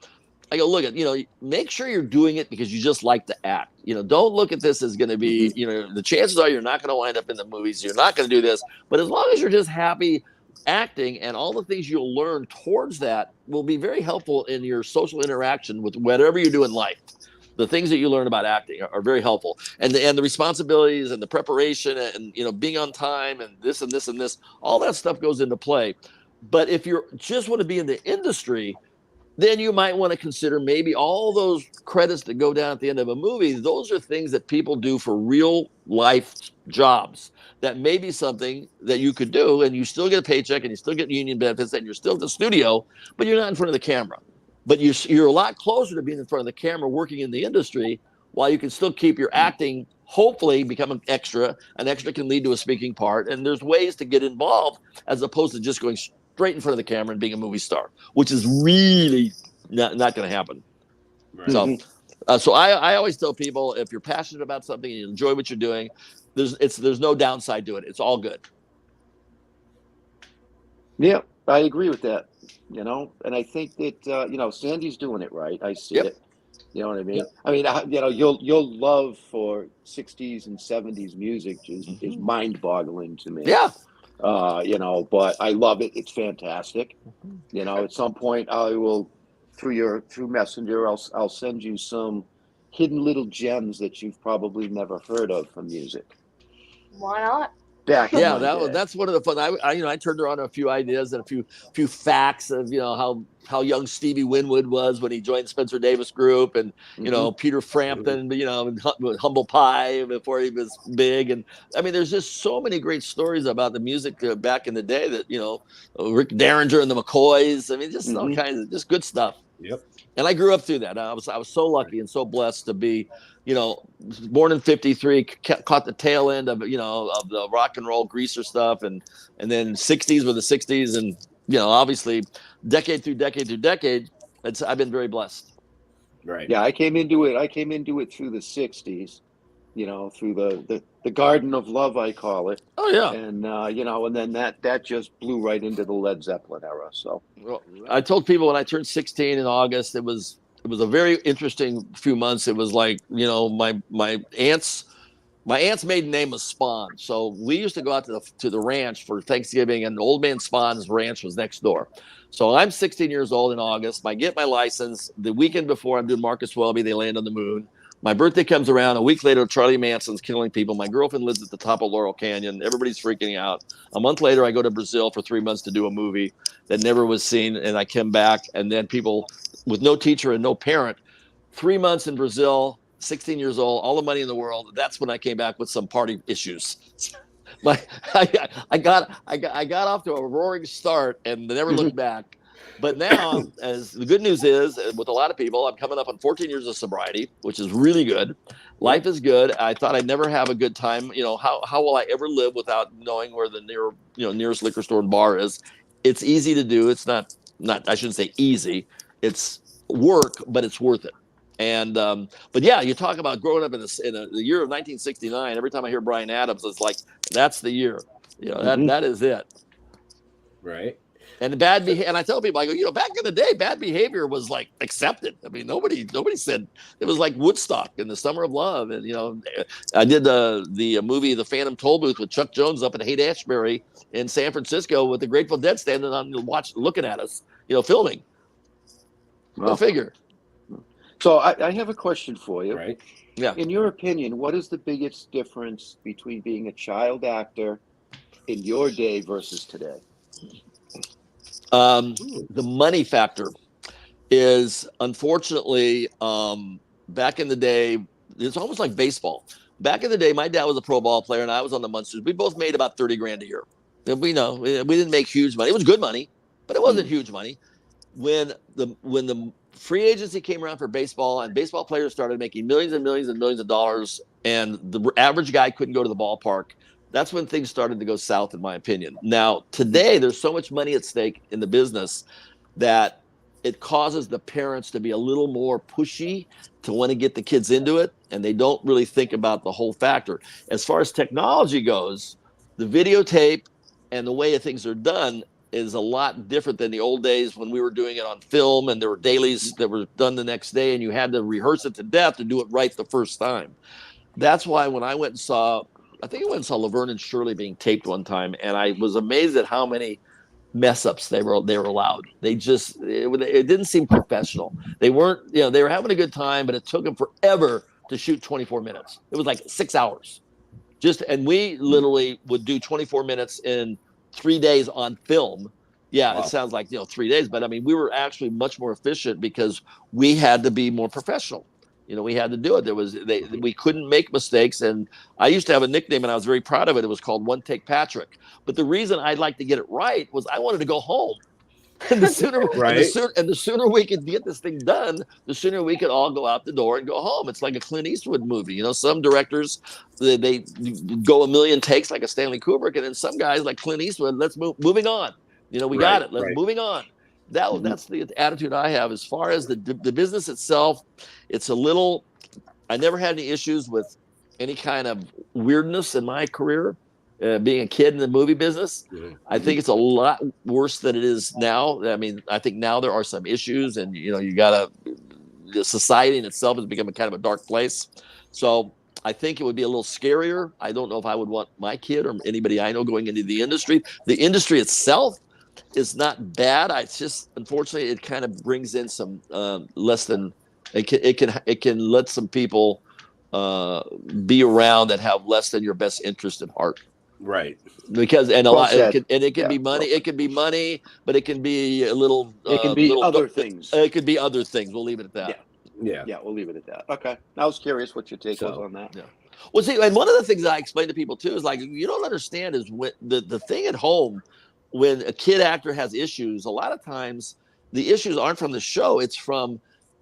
I go, look at, make sure you're doing it because you just like to act. Don't look at this as going to be, the chances are you're not going to wind up in the movies. You're not going to do this. But as long as you're just happy acting, and all the things you'll learn towards that will be very helpful in your social interaction with whatever you do in life. The things that you learn about acting are very helpful. And the responsibilities and the preparation and, being on time and this and this and this, all that stuff goes into play. But if you just want to be in the industry, then you might want to consider maybe all those credits that go down at the end of a movie. Those are things that people do for real life jobs. That may be something that you could do, and you still get a paycheck, and you still get union benefits, and you're still at the studio, but you're not in front of the camera. But you're a lot closer to being in front of the camera, working in the industry, while you can still keep your acting. Hopefully, become an extra. An extra can lead to a speaking part, and there's ways to get involved as opposed to just going straight in front of the camera and being a movie star, which is really not going to happen. Right. So I always tell people, if you're passionate about something and you enjoy what you're doing, there's no downside to it. It's all good. Yeah, I agree with that. And I think that Sandy's doing it right. I see it. You know what I mean? Yep. I mean, your love for 60s and 70s music is mind-boggling to me. Yeah. But I love it. It's fantastic. At some point I will, through Messenger, I'll send you some hidden little gems that you've probably never heard of from music. Why not? That's one of the fun. I turned her on a few ideas and a few facts of how young Stevie Winwood was when he joined Spencer Davis Group, and Peter Frampton, Humble Pie before he was big, and I mean, there's just so many great stories about the music back in the day that Rick Derringer and the McCoys. I mean, just all kinds of just good stuff. Yep. And I grew up through that. I was so lucky and so blessed to be, born in '53, caught the tail end of of the rock and roll greaser stuff, and then '60s were the '60s, and obviously decade through decade, I've been very blessed. Right. Yeah, I came into it through the '60s, through the garden of love, I call it. Oh yeah. And and then that just blew right into the Led Zeppelin era. So Well, I told people when I turned 16 in August, it was a very interesting few months. It was like, my aunt's maiden name was Spahn. So we used to go out to the ranch for Thanksgiving, and old man Spahn's ranch was next door. So I'm 16 years old in August. I get my license the weekend before I'm doing Marcus Welby. They land on the moon. My birthday comes around. A week later, Charlie Manson's killing people. My girlfriend lives at the top of Laurel Canyon. Everybody's freaking out. A month later, I go to Brazil for 3 months to do a movie that never was seen. And I came back, and then people with no teacher and no parent, 3 months in Brazil, 16 years old, all the money in the world. That's when I came back with some party issues. I got off to a roaring start and never looked back. But now, as the good news is, with a lot of people, I'm coming up on 14 years of sobriety, which is really good. Life is good. I thought I'd never have a good time. How will I ever live without knowing where the nearest liquor store and bar is? It's easy to do. It's not I shouldn't say easy. It's work, but it's worth it. And but yeah, you talk about growing up in the year of 1969. Every time I hear Bryan Adams, it's like that's the year. That is it. Right. And and I tell people, I go, back in the day, bad behavior was like accepted. I mean, nobody said it was like Woodstock in the Summer of Love. And I did the movie The Phantom Toll Booth with Chuck Jones up at Haight-Ashbury in San Francisco with the Grateful Dead standing on looking at us, filming. Go figure. So I have a question for you. Right. Yeah. In your opinion, what is the biggest difference between being a child actor in your day versus today? The money factor is, unfortunately, back in the day, it's almost like baseball. Back in the day, my dad was a pro ball player and I was on the Munsters. We both made about 30 grand a year. And we didn't make huge money. It was good money, but it wasn't huge money. When the free agency came around for baseball and baseball players started making millions and millions and millions of dollars, and the average guy couldn't go to the ballpark, that's when things started to go south, in my opinion. Now, today, there's so much money at stake in the business that it causes the parents to be a little more pushy to want to get the kids into it, and they don't really think about the whole factor. As far as technology goes, the videotape and the way things are done is a lot different than the old days when we were doing it on film and there were dailies that were done the next day and you had to rehearse it to death to do it right the first time. That's why when I went and saw Laverne and Shirley being taped one time, and I was amazed at how many mess ups they were allowed. It didn't seem professional. They weren't, they were having a good time, but it took them forever to shoot 24 minutes. It was like 6 hours. And we literally would do 24 minutes in 3 days on film. Yeah, wow. It sounds like 3 days, but I mean, we were actually much more efficient because we had to be more professional. We had to do it. We couldn't make mistakes. And I used to have a nickname and I was very proud of it. It was called One Take Patrick. But the reason I'd like to get it right was I wanted to go home. And the sooner, the sooner we could get this thing done, the sooner we could all go out the door and go home. It's like a Clint Eastwood movie. Some directors, they go a million takes like a Stanley Kubrick. And then some guys like Clint Eastwood, moving on. We got it. Moving on. That's the attitude I have. As far as the business itself, it's a little. I never had any issues with any kind of weirdness in my career. Being a kid in the movie business, I think it's a lot worse than it is now. I mean, I think now there are some issues, and the society in itself has become a kind of a dark place. So I think it would be a little scarier. I don't know if I would want my kid or anybody I know going into the industry. The industry itself is not bad. It's just, unfortunately, it kind of brings in some less than it can let some people be around that have less than your best interest at heart. Right. Because it can be money. It can be money, but it can be a little. It can be other things. It could be other things. We'll leave it at that. Yeah. We'll leave it at that. Okay. I was curious what your take was on that. Yeah. Well, see, and one of the things I explain to people too is like you don't understand is when the thing at home. When a kid actor has issues, a lot of times the issues aren't from the show. It's from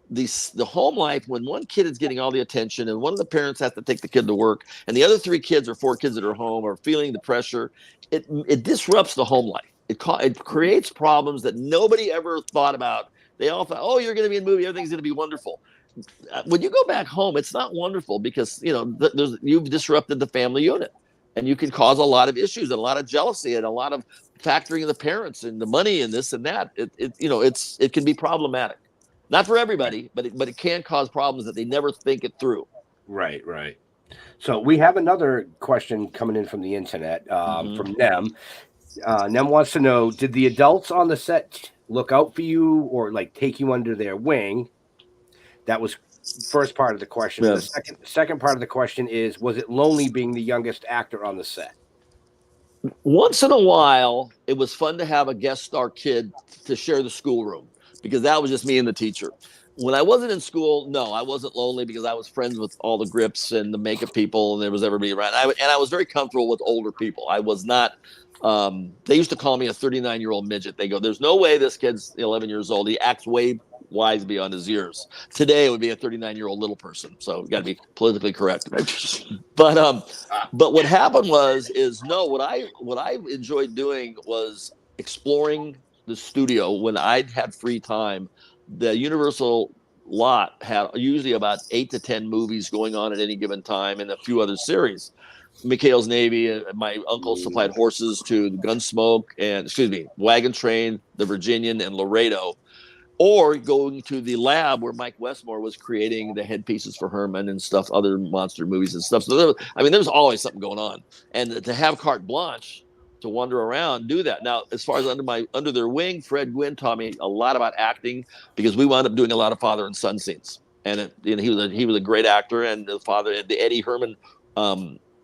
the home life when one kid is getting all the attention and one of the parents has to take the kid to work and the other 3 kids or 4 kids that are home are feeling the pressure. It disrupts the home life. It creates problems that nobody ever thought about. They all thought, oh, you're going to be in a movie. Everything's going to be wonderful. when you go back home, it's not wonderful because you've disrupted the family unit, and you can cause a lot of issues and a lot of jealousy and a lot of factoring of the parents and the money and this and that. It can be problematic, not for everybody, but it can cause problems that they never think it through. Right. So we have another question coming in from the internet from Nem. Nem wants to know: did the adults on the set look out for you or like take you under their wing? That was first part of the question. Yeah. The second part of the question is: was it lonely being the youngest actor on the set? Once in a while, it was fun to have a guest star kid to share the schoolroom because that was just me and the teacher. When I wasn't in school, no, I wasn't lonely because I was friends with all the grips and the makeup people, and there was everybody around. And I was very comfortable with older people. I was not. They used to call me a 39-year-old midget. They go, "There's no way this kid's 11 years old. He acts way wise beyond his years." Today, it would be a 39-year-old little person. So you got to be politically correct. But what happened what I enjoyed doing was exploring the studio when I had free time. The Universal lot had usually about 8 to 10 movies going on at any given time and a few other series. McHale's Navy, my uncle supplied horses to the Gunsmoke Wagon Train, the Virginian, and Laredo. Or going to the lab where Mike Westmore was creating the headpieces for Herman and stuff, other monster movies and stuff. So there's always something going on. And to have carte blanche to wander around, do that. Now, as far as under their wing, Fred Gwynn taught me a lot about acting because we wound up doing a lot of father and son scenes. And he was a great actor, and the Eddie Herman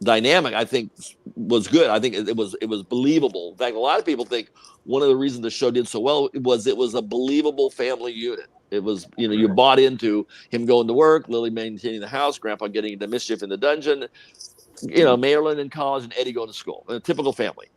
dynamic, I think, was good. I think it was believable. In fact, a lot of people think one of the reasons the show did so well was it was a believable family unit. It was, you bought into him going to work, Lily maintaining the house, Grandpa getting into mischief in the dungeon, Marilyn in college, and Eddie going to school. A typical family.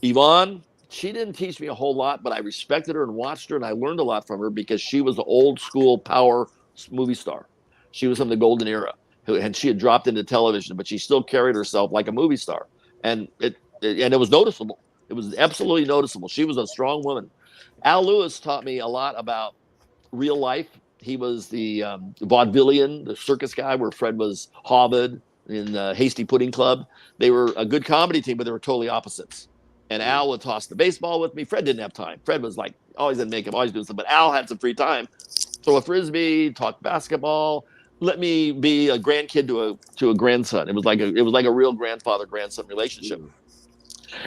Yvonne, she didn't teach me a whole lot, but I respected her and watched her, and I learned a lot from her because she was the old school power movie star. She was from the golden era, and she had dropped into television, but she still carried herself like a movie star, and it was noticeable. It was absolutely noticeable. She was a strong woman. Al Lewis taught me a lot about real life. He was the vaudevillian, the circus guy, where Fred was Harvard in Hasty Pudding Club. They were a good comedy team, but they were totally opposites. And Al would toss the baseball with me. Fred didn't have time. Fred was like always in makeup, always doing something. But Al had some free time. Throw a frisbee, talk basketball. Let me be a grandkid to a grandson. It was like a real grandfather-grandson relationship.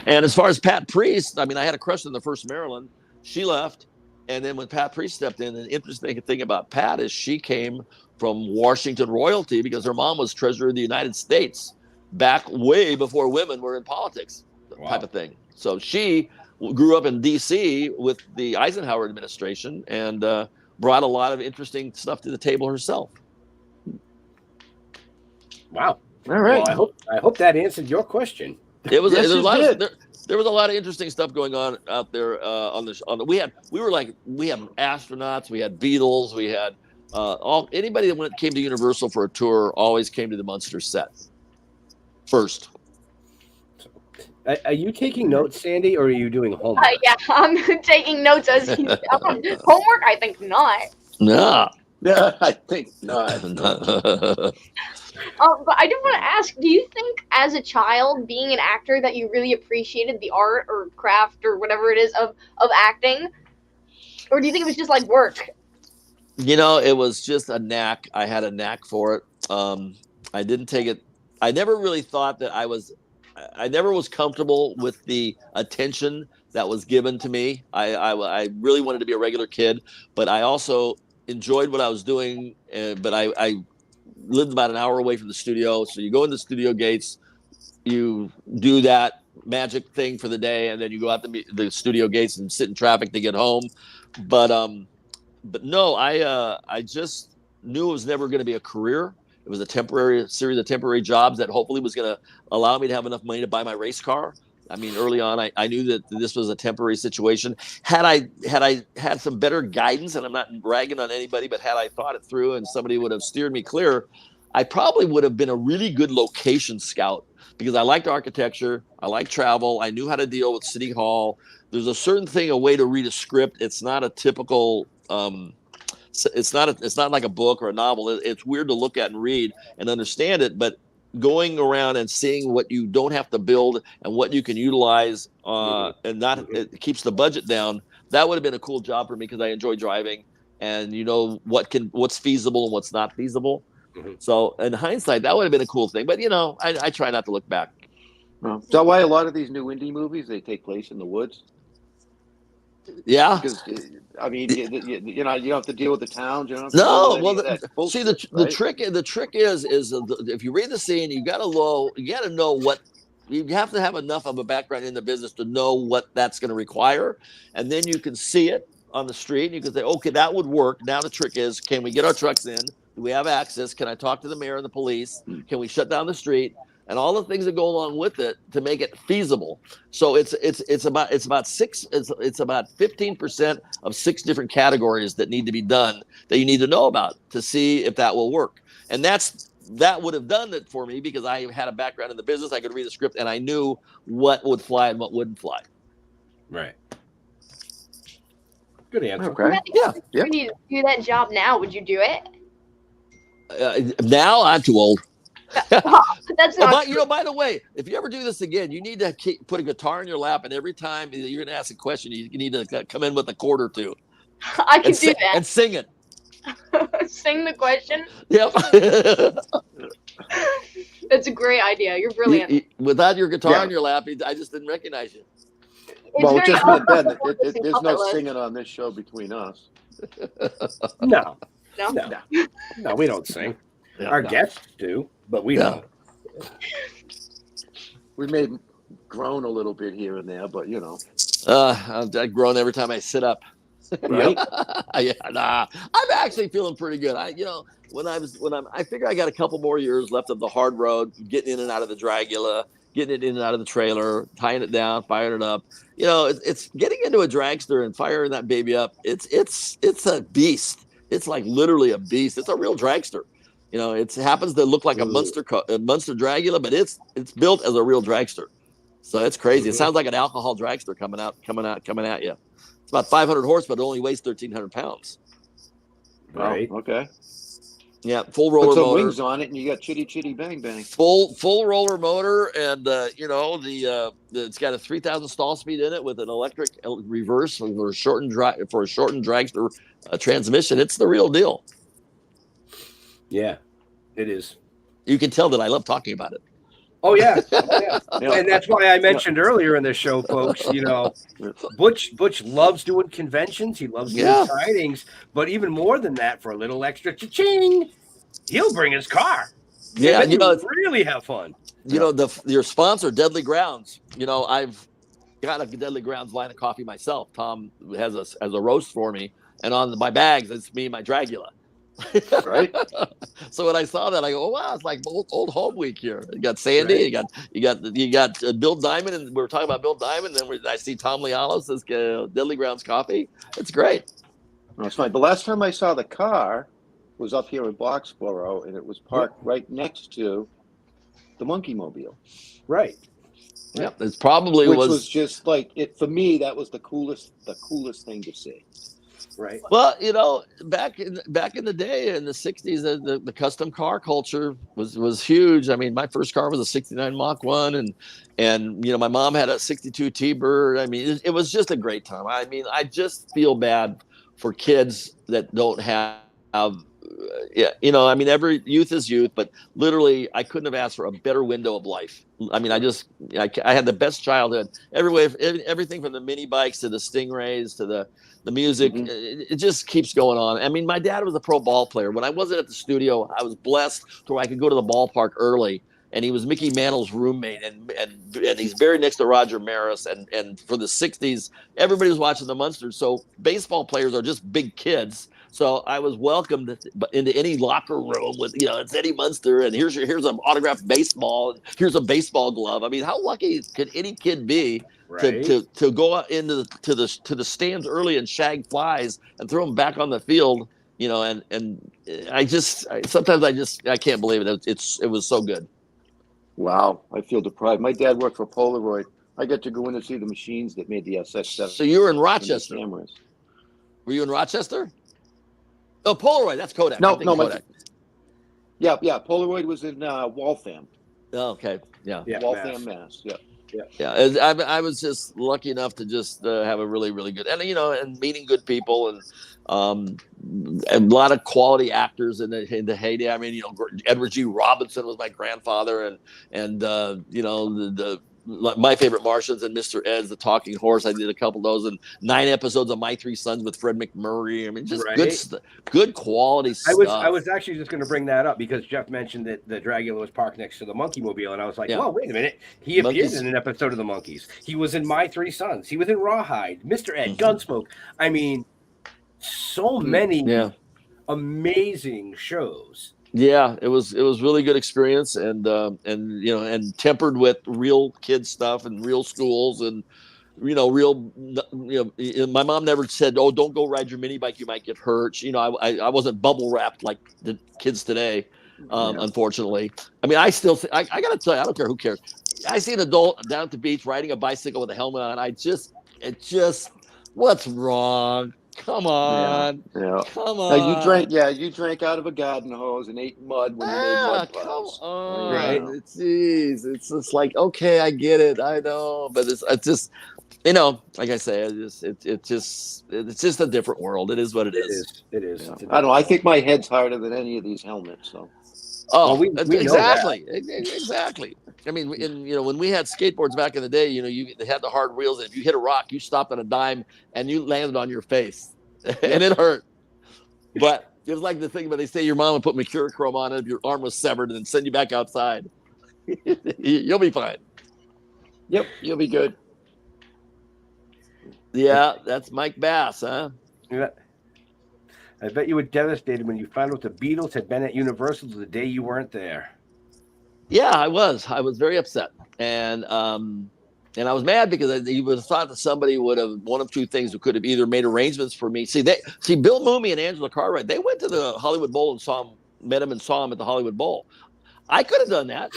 And as far as Pat Priest, I had a crush on the first Marilyn. She left, and then when Pat Priest stepped in, an interesting thing about Pat is she came from Washington royalty because her mom was Treasurer of the United States back way before women were in politics, type of thing. So she grew up in D.C. with the Eisenhower administration and brought a lot of interesting stuff to the table herself. Wow! All right. Well, I hope that answered your question. There was a lot of interesting stuff going on out there we had astronauts, we had Beatles, we had anybody that came to Universal for a tour always came to the Munsters set first. Are you taking notes, Sandy, or are you doing homework? Yeah, I'm taking notes as he's homework. I think not. No, I think not. But I do want to ask, do you think as a child, being an actor, that you really appreciated the art or craft or whatever it is of acting? Or do you think it was just like work? It was just a knack. I had a knack for it. I didn't take it. I never really thought that I never was comfortable with the attention that was given to me. I really wanted to be a regular kid, but I also enjoyed what I was doing. But I lived about an hour away from the studio. So you go in the studio gates, you do that magic thing for the day, and then you go out the studio gates and sit in traffic to get home. But no, I just knew it was never going to be a career. It was a series of temporary jobs that hopefully was going to allow me to have enough money to buy my race car. Early on, I knew that this was a temporary situation. Had I had some better guidance, and I'm not bragging on anybody, but had I thought it through and somebody would have steered me clear, I probably would have been a really good location scout because I liked architecture, I liked travel, I knew how to deal with City Hall. There's a certain thing, a way to read a script. It's not a typical it's not like a book or a novel. It's weird to look at and read and understand it, but going around and seeing what you don't have to build and what you can utilize, and not it keeps the budget down. That would have been a cool job for me because I enjoy driving, and what's feasible and what's not feasible. So in hindsight, that would have been a cool thing. But I try not to look back. Is that why a lot of these new indie movies, they take place in the woods? Yeah. Because I mean, you don't have to deal with the towns. You don't have to No, deal with any of that see bullshit, the right? trick is if you read the scene, you got to know what you have to have enough of a background in the business to know what that's going to require, and then you can see it on the street and you can say, okay, that would work. Now the trick is, can we get our trucks in? Do we have access? Can I talk to the mayor and the police? Can we shut down the street? And all the things that go along with it to make it feasible. So it's about 15% of 6 different categories that need to be done that you need to know about to see if that will work. And that would have done it for me because I had a background in the business. I could read the script and I knew what would fly and what wouldn't fly. Right. Good answer. Okay. Yeah. You need to do that job now. Would you do it? Now I'm too old. That's not But by the way, if you ever do this again, you need to put a guitar in your lap, and every time you're going to ask a question, you need to come in with a chord or two. I can do that. And sing it. Sing the question. Yep. That's a great idea. You're brilliant. Without your guitar in your lap, I just didn't recognize you. Well, very just not awkward then. to There's puppet no list. singing on this show between us. No, No? we don't sing. Yeah, Our guests do, but we don't. We may groan a little bit here and there, but I've grown every time I sit up. right? I'm actually feeling pretty good. I figure I got a couple more years left of the hard road, getting in and out of the Dragula, getting it in and out of the trailer, tying it down, firing it up. It's getting into a dragster and firing that baby up. It's a beast. It's like literally a beast. It's a real dragster. It happens to look like a Munster Dragula, but it's built as a real dragster. So it's crazy. It sounds like an alcohol dragster coming at you. It's about 500 horse, but it only weighs 1,300 pounds. Right. Oh, okay. Yeah, full roller Put some motor. wings on it, and you got chitty chitty bang bang. Full roller motor, and it's got a 3,000 stall speed in it with an electric reverse for a shortened dragster transmission. It's the real deal. Yeah, it is. You can tell that I love talking about it. Oh yeah. And that's why I mentioned earlier in the show, folks. Butch loves doing conventions. He loves doing sightings, but even more than that, for a little extra cha-ching, he'll bring his car. Yeah, really have fun. Your sponsor, Deadly Grounds. I've got a Deadly Grounds line of coffee myself. Tom has a roast for me, and on my bags, it's me and my Dragula. Right. So when I saw that, I go, "Oh wow, it's like old home week here." You got Sandy, right. you got Bill Diamond, and we were talking about Bill Diamond. Then I see Tom Lialos says Deadly Grounds Coffee. It's great. That's fine. The last time I saw the car was up here in Boxborough, and it was parked right next to the Monkey Mobile. Right. Yeah, it's probably which was just like it for me. That was the coolest thing to see. Right. Well, back in the day in the 60s, the custom car culture was huge. I mean, my first car was a 69 Mach 1 and my mom had a 62 T-Bird. I mean, it was just a great time. I mean, I just feel bad for kids that don't have every youth is youth, but literally I couldn't have asked for a better window of life. I mean, I had the best childhood everything from the mini bikes to the Stingrays to the music. It just keeps going on. I mean, my dad was a pro ball player. When I wasn't at the studio, I was blessed to where I could go to the ballpark early, and he was Mickey Mantle's roommate, and he's buried next to Roger Maris. And for the 60s, everybody was watching the Munsters. So baseball players are just big kids. So I was welcomed into any locker room with, it's Eddie Munster, and here's an autographed baseball, and here's a baseball glove. I mean, how lucky could any kid be to go out into the stands early and shag flies and throw them back on the field, and I can't believe it. It was so good. Wow, I feel deprived. My dad worked for Polaroid. I got to go in and see the machines that made the SS7. So you were in Rochester. Cameras. Were you in Rochester? Oh, Polaroid. That's Kodak. No, I'm thinking no, Kodak. Yeah. Polaroid was in Waltham. Oh, okay. Yeah. Waltham, Mass. Yeah. Yeah, I was just lucky enough to just have a really, really good, and meeting good people, and a lot of quality actors in the heyday. I mean, Edward G. Robinson was my grandfather, and the my favorite Martians and Mr. Ed's The Talking Horse. I did a couple of those, and 9 episodes of My Three Sons with Fred McMurray. I mean, just good quality stuff. I was actually just going to bring that up because Jeff mentioned that the Dragula was parked next to the Monkey Mobile, and I was like, well, wait a minute. He appeared in an episode of the Monkeys. He was in My Three Sons. He was in Rawhide, Mr. Ed, Gunsmoke. I mean, so many amazing shows. Yeah, it was really good experience, and tempered with real kid stuff and real schools, and my mom never said, "Oh, don't go ride your mini bike, you might get hurt." I wasn't bubble wrapped like the kids today, unfortunately. I mean, I still I gotta tell you, I don't care who cares. I see an adult down at the beach riding a bicycle with a helmet on. What's wrong? Come on. Yeah. Come on. Now, you drank out of a garden hose and ate mud when you made mud pies. Come on. Right. Jeez. It's just like, okay, I get it. I know. But it's just, like I say, it's just a different world. It is what it is. It is. Yeah. I don't know. I think my head's harder than any of these helmets. So. Oh, we exactly. Exactly. I mean, when we had skateboards back in the day, they had the hard wheels, and if you hit a rock, you stopped on a dime and you landed on your face, and it hurt. But it was like the thing where they say your mom would put mercurochrome on it if your arm was severed and then send you back outside. You'll be fine. Yep, you'll be good. Yeah, that's Mike Bass, huh? Yeah. I bet you were devastated when you found out the Beatles had been at Universal the day you weren't there. Yeah, I was. I was very upset, and I was mad because you would have thought that somebody would have one of two things, who could have either made arrangements for me. See, Bill Mooney and Angela Cartwright, they went to the Hollywood Bowl and met him and saw him at the Hollywood Bowl. I could have done that,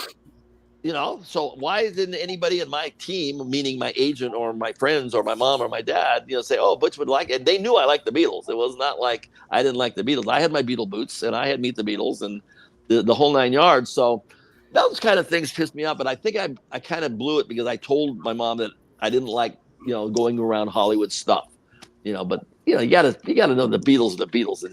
So why didn't anybody in my team, meaning my agent or my friends or my mom or my dad, say, "Oh, Butch would like it"? And they knew I liked the Beatles. It was not like I didn't like the Beatles. I had my Beatle boots, and I had Meet the Beatles and the whole 9 yards. So those kind of things pissed me off. But I think I kind of blew it because I told my mom that I didn't like going around Hollywood stuff. But you gotta know the Beatles are the Beatles, and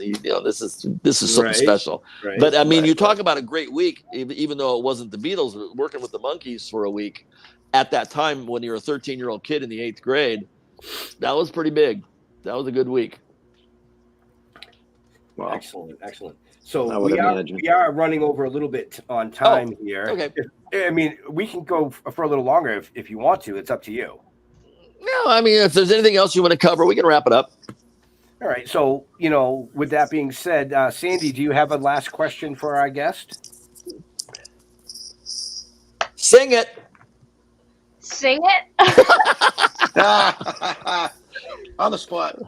this is something special. Right, but I mean, you talk about a great week, even though it wasn't the Beatles. Working with the Monkees for a week at that time when you're a 13-year-old kid in the 8th grade, that was pretty big. That was a good week. Wow. Excellent. So we are running over a little bit on time here. Okay. I mean, we can go for a little longer if you want to. It's up to you. No, I mean, if there's anything else you want to cover, we can wrap it up. All right. So, with that being said, Sandy, do you have a last question for our guest? Sing it. Sing it? On the spot.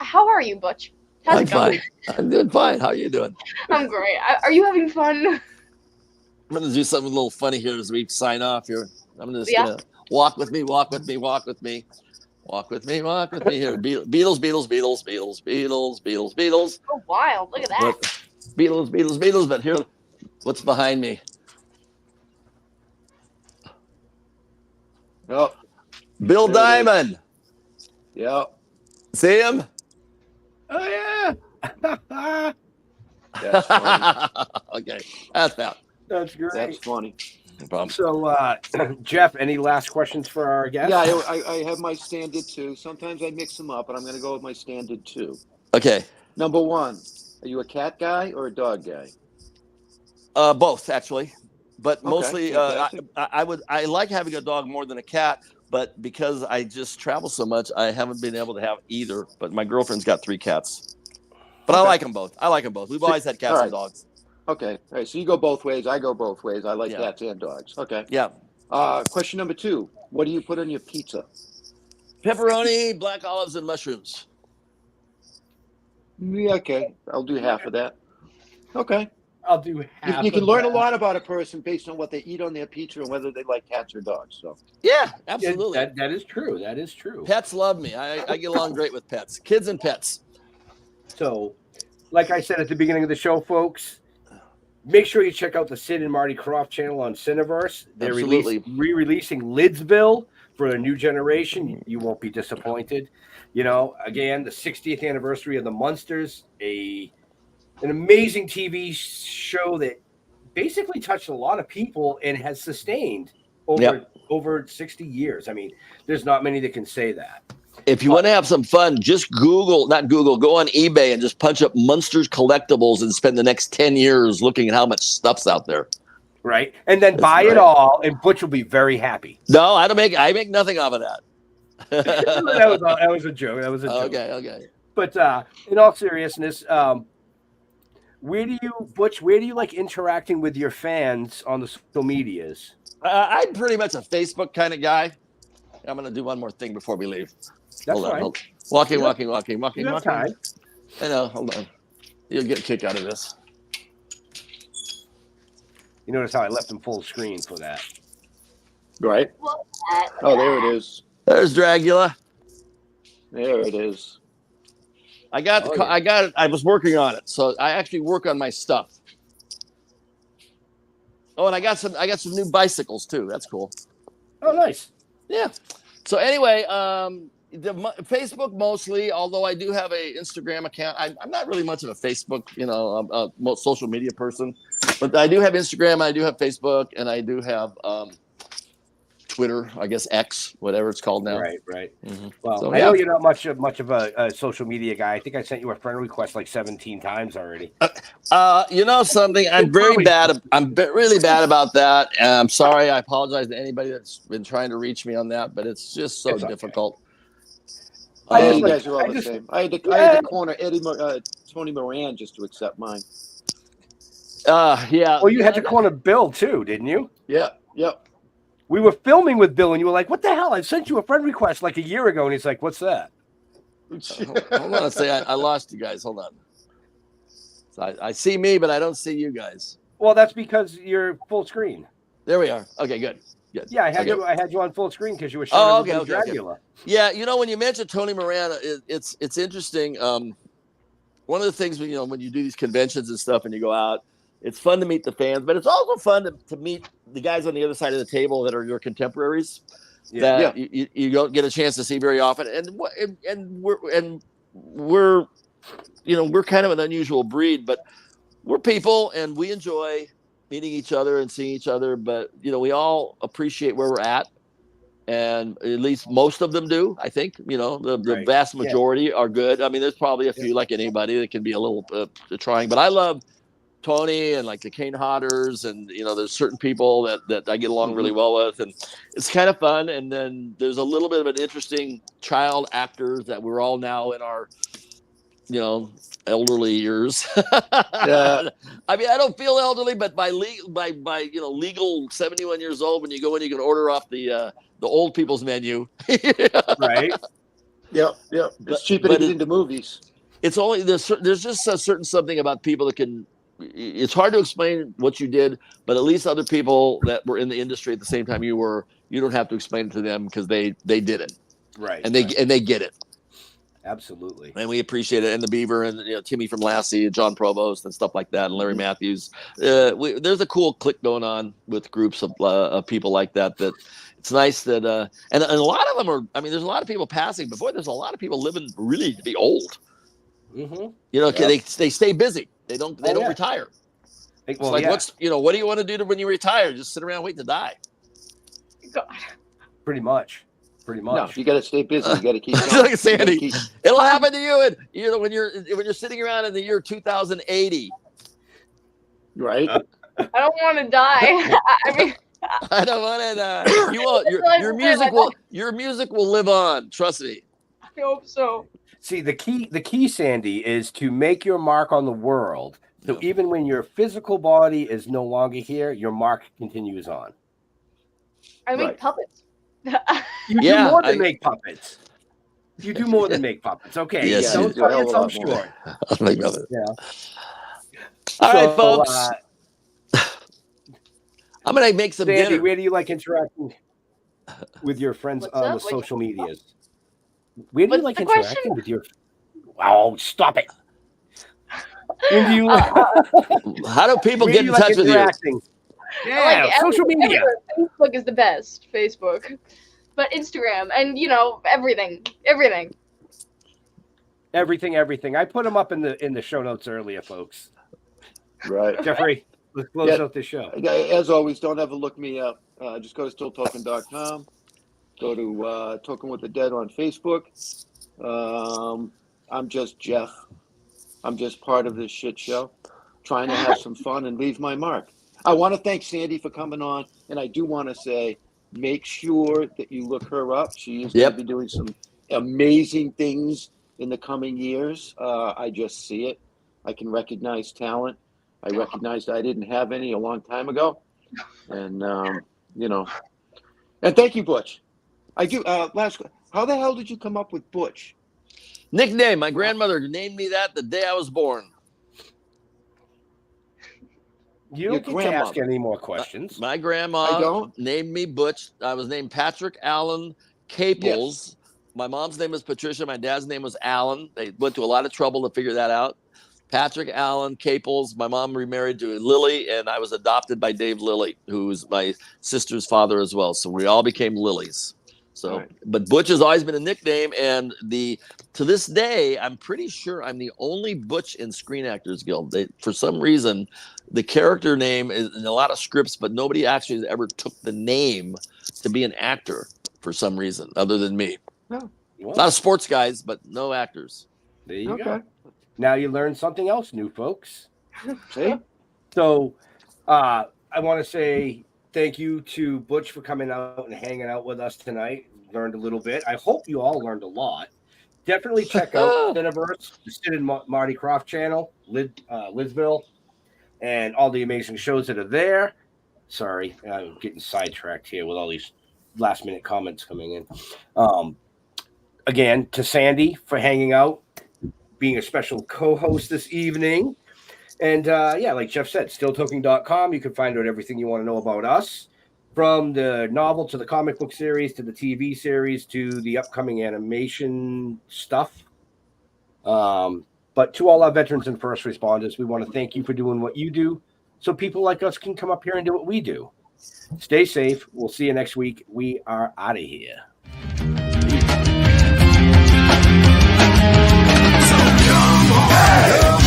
How are you, Butch? How's I'm it going? fine. I'm doing fine. How are you doing? I'm great. Are you having fun? I'm going to do something a little funny here as we sign off here. I'm just going to walk with me here. Beatles. Oh, wild. Look at that. Beatles. But here, what's behind me? Oh, Bill Diamond. Yep. See him? Oh, yeah. That's funny. Okay. That's that. That's great. That's funny. No problem. So, Jeff, any last questions for our guest? Yeah, I have my standard 2. Sometimes I mix them up, but I'm going to go with my standard 2. Okay. Number 1, are you a cat guy or a dog guy? Both, actually. But mostly, fantastic. I like having a dog more than a cat. But because I just travel so much, I haven't been able to have either. But my girlfriend's got 3 cats. But I like them both. We've always had cats and dogs. Okay. All right. So you go both ways. I go both ways. I like cats and dogs. Okay. Yeah. Question number 2. What do you put on your pizza? Pepperoni, black olives, and mushrooms. Yeah, okay. I'll do half of that. Okay. I'll do half. You can of learn that. a lot about a person based on what they eat on their pizza and whether they like cats or dogs. So Yeah, absolutely. That is true. That is true. Pets love me. I get along great with pets. Kids and pets. So, like I said at the beginning of the show, folks, make sure you check out the Sid and Marty Croft channel on Cineverse. They're re-releasing Lidsville for a new generation. You won't be disappointed. You know, again, the 60th anniversary of the Munsters, an amazing TV show that basically touched a lot of people and has sustained over 60 years. I mean, there's not many that can say that. If you want to have some fun, just go on eBay and just punch up Munsters collectibles and spend the next 10 years looking at how much stuff's out there. Right. And then buy it all, and Butch will be very happy. No, I make nothing off of that. that was a joke. That was a joke. Okay. But in all seriousness, Butch, where do you like interacting with your fans on the social medias? I'm pretty much a Facebook kind of guy. I'm going to do one more thing before we leave. That's hold on. fine. Walking. You have time. I know. Hold on. You'll get a kick out of this. You notice how I left him full screen for that. Right. Oh, there it is. There's Dragula. There it is. I got it. I was working on it, so I actually work on my stuff. Oh, and I got some new bicycles too. That's cool. Oh, nice. Yeah. So anyway, Facebook mostly. Although I do have a Instagram account. I'm not really much of a Facebook, social media person, but I do have Instagram. I do have Facebook, and I do have Twitter, I guess X, whatever it's called now. Right. Mm-hmm. Well, so, I know you're not much of a social media guy. I think I sent you a friend request like 17 times already. You know something? I'm really bad about that. And I'm sorry. I apologize to anybody that's been trying to reach me on that, but it's just so difficult. You guys are all the same. I had to corner Tony Moran just to accept mine. Yeah. Well, you had to corner Bill too, didn't you? Yeah. Yep. We were filming with Bill, and you were like, "What the hell? I sent you a friend request like a year ago," and he's like, "What's that?" Hold on a second. I lost you guys. Hold on. So I see me, but I don't see you guys. Well, that's because you're full screen. There we are. Okay, good. Yeah, I had you on full screen because you were showing Dragula. Yeah, when you mentioned Tony Moran, it's interesting. One of the things when you do these conventions and stuff, and you go out, it's fun to meet the fans, but it's also fun to meet the guys on the other side of the table that are your contemporaries that you don't get a chance to see very often. And we're kind of an unusual breed, but we're people and we enjoy meeting each other and seeing each other. But we all appreciate where we're at, and at least most of them do. I think the vast majority are good. I mean, there's probably a few like anybody that can be a little trying, but I love Tony and like the Kane Hodders, and there's certain people that I get along really well with, and it's kind of fun. And then there's a little bit of an interesting child actors that we're all now in our elderly years. Yeah. I mean, I don't feel elderly, but by legal 71 years old, when you go in, you can order off the old people's menu. Right. Yep. It's cheaper to get into movies. It's only there's just a certain something about people that can. It's hard to explain what you did, but at least other people that were in the industry at the same time you don't have to explain it to them because they did it. Right. And they get it. Absolutely. And we appreciate it. And the Beaver and Timmy from Lassie, John Provost and stuff like that, and Larry Matthews. There's a cool clique going on with groups of people like that. That it's nice that and a lot of them are. I mean, there's a lot of people passing, but boy, there's a lot of people living really to be old. Mm-hmm. They stay busy. They don't retire. What do you want to do when you retire? Just sit around waiting to die. God. Pretty much. No, you got to stay busy. You got to keep going. Like Sandy, it'll happen to you. And when you're sitting around in the year 2080. Right. I don't want to die. I mean, I don't want to die. You will. Your music will live on. Trust me. I hope so. See, the key, Sandy, is to make your mark on the world. So even when your physical body is no longer here, your mark continues on. I make puppets. You do more than make puppets. You do more than make puppets. Okay. Yes, don't cut yourself short. I'll make puppets. Yeah. All right, folks. I'm gonna make some Sandy, dinner. where do you like interacting with your friends on the social medias? Where do you like interacting with your? Oh, stop it! When do you, How do people when get do in you like touch with you? interacting? Yeah, Like, social media. Facebook is the best. Facebook, but Instagram and everything. Everything. I put them up in the show notes earlier, folks. Right. Jeffrey, let's close out the show. As always, don't ever look me up. Just go to stilltoking.com. Go to Toking with the Dead on Facebook. I'm just Jeff. I'm just part of this shit show, trying to have some fun and leave my mark. I want to thank Sandy for coming on, and I do want to say, make sure that you look her up. She is going to be doing some amazing things in the coming years. I just see it. I can recognize talent. I recognized I didn't have any a long time ago. And, and thank you, Butch. I do. How the hell did you come up with Butch? Nickname. My grandmother named me that the day I was born. You don't get to ask any more questions. My grandma named me Butch. I was named Patrick Alan Caples. Yes. My mom's name was Patricia. My dad's name was Alan. They went to a lot of trouble to figure that out. Patrick Alan Caples. My mom remarried to Lilley, and I was adopted by Dave Lilley, who's my sister's father as well. So we all became Lilleys. So, but Butch has always been a nickname, and to this day, I'm pretty sure I'm the only Butch in Screen Actors Guild. For some reason, the character name is in a lot of scripts, but nobody actually ever took the name to be an actor for some reason, other than me. No. A lot of sports guys, but no actors. There you go. Now you learned something else new, folks. See? So I want to say thank you to Butch for coming out and hanging out with us tonight. Learned a little bit. I hope you all learned a lot. Definitely check out Cineverse, the Sid and Marty Croft channel, Lidsville, and all the amazing shows that are there. Sorry, I'm getting sidetracked here with all these last-minute comments coming in. Again, to Sandy for hanging out, being a special co-host this evening. And like Jeff said, stilltoking.com. You can find out everything you want to know about us, from the novel to the comic book series to the TV series to the upcoming animation stuff. But to all our veterans and first responders, we want to thank you for doing what you do so people like us can come up here and do what we do. Stay safe. We'll see you next week. We are out of here. So come on.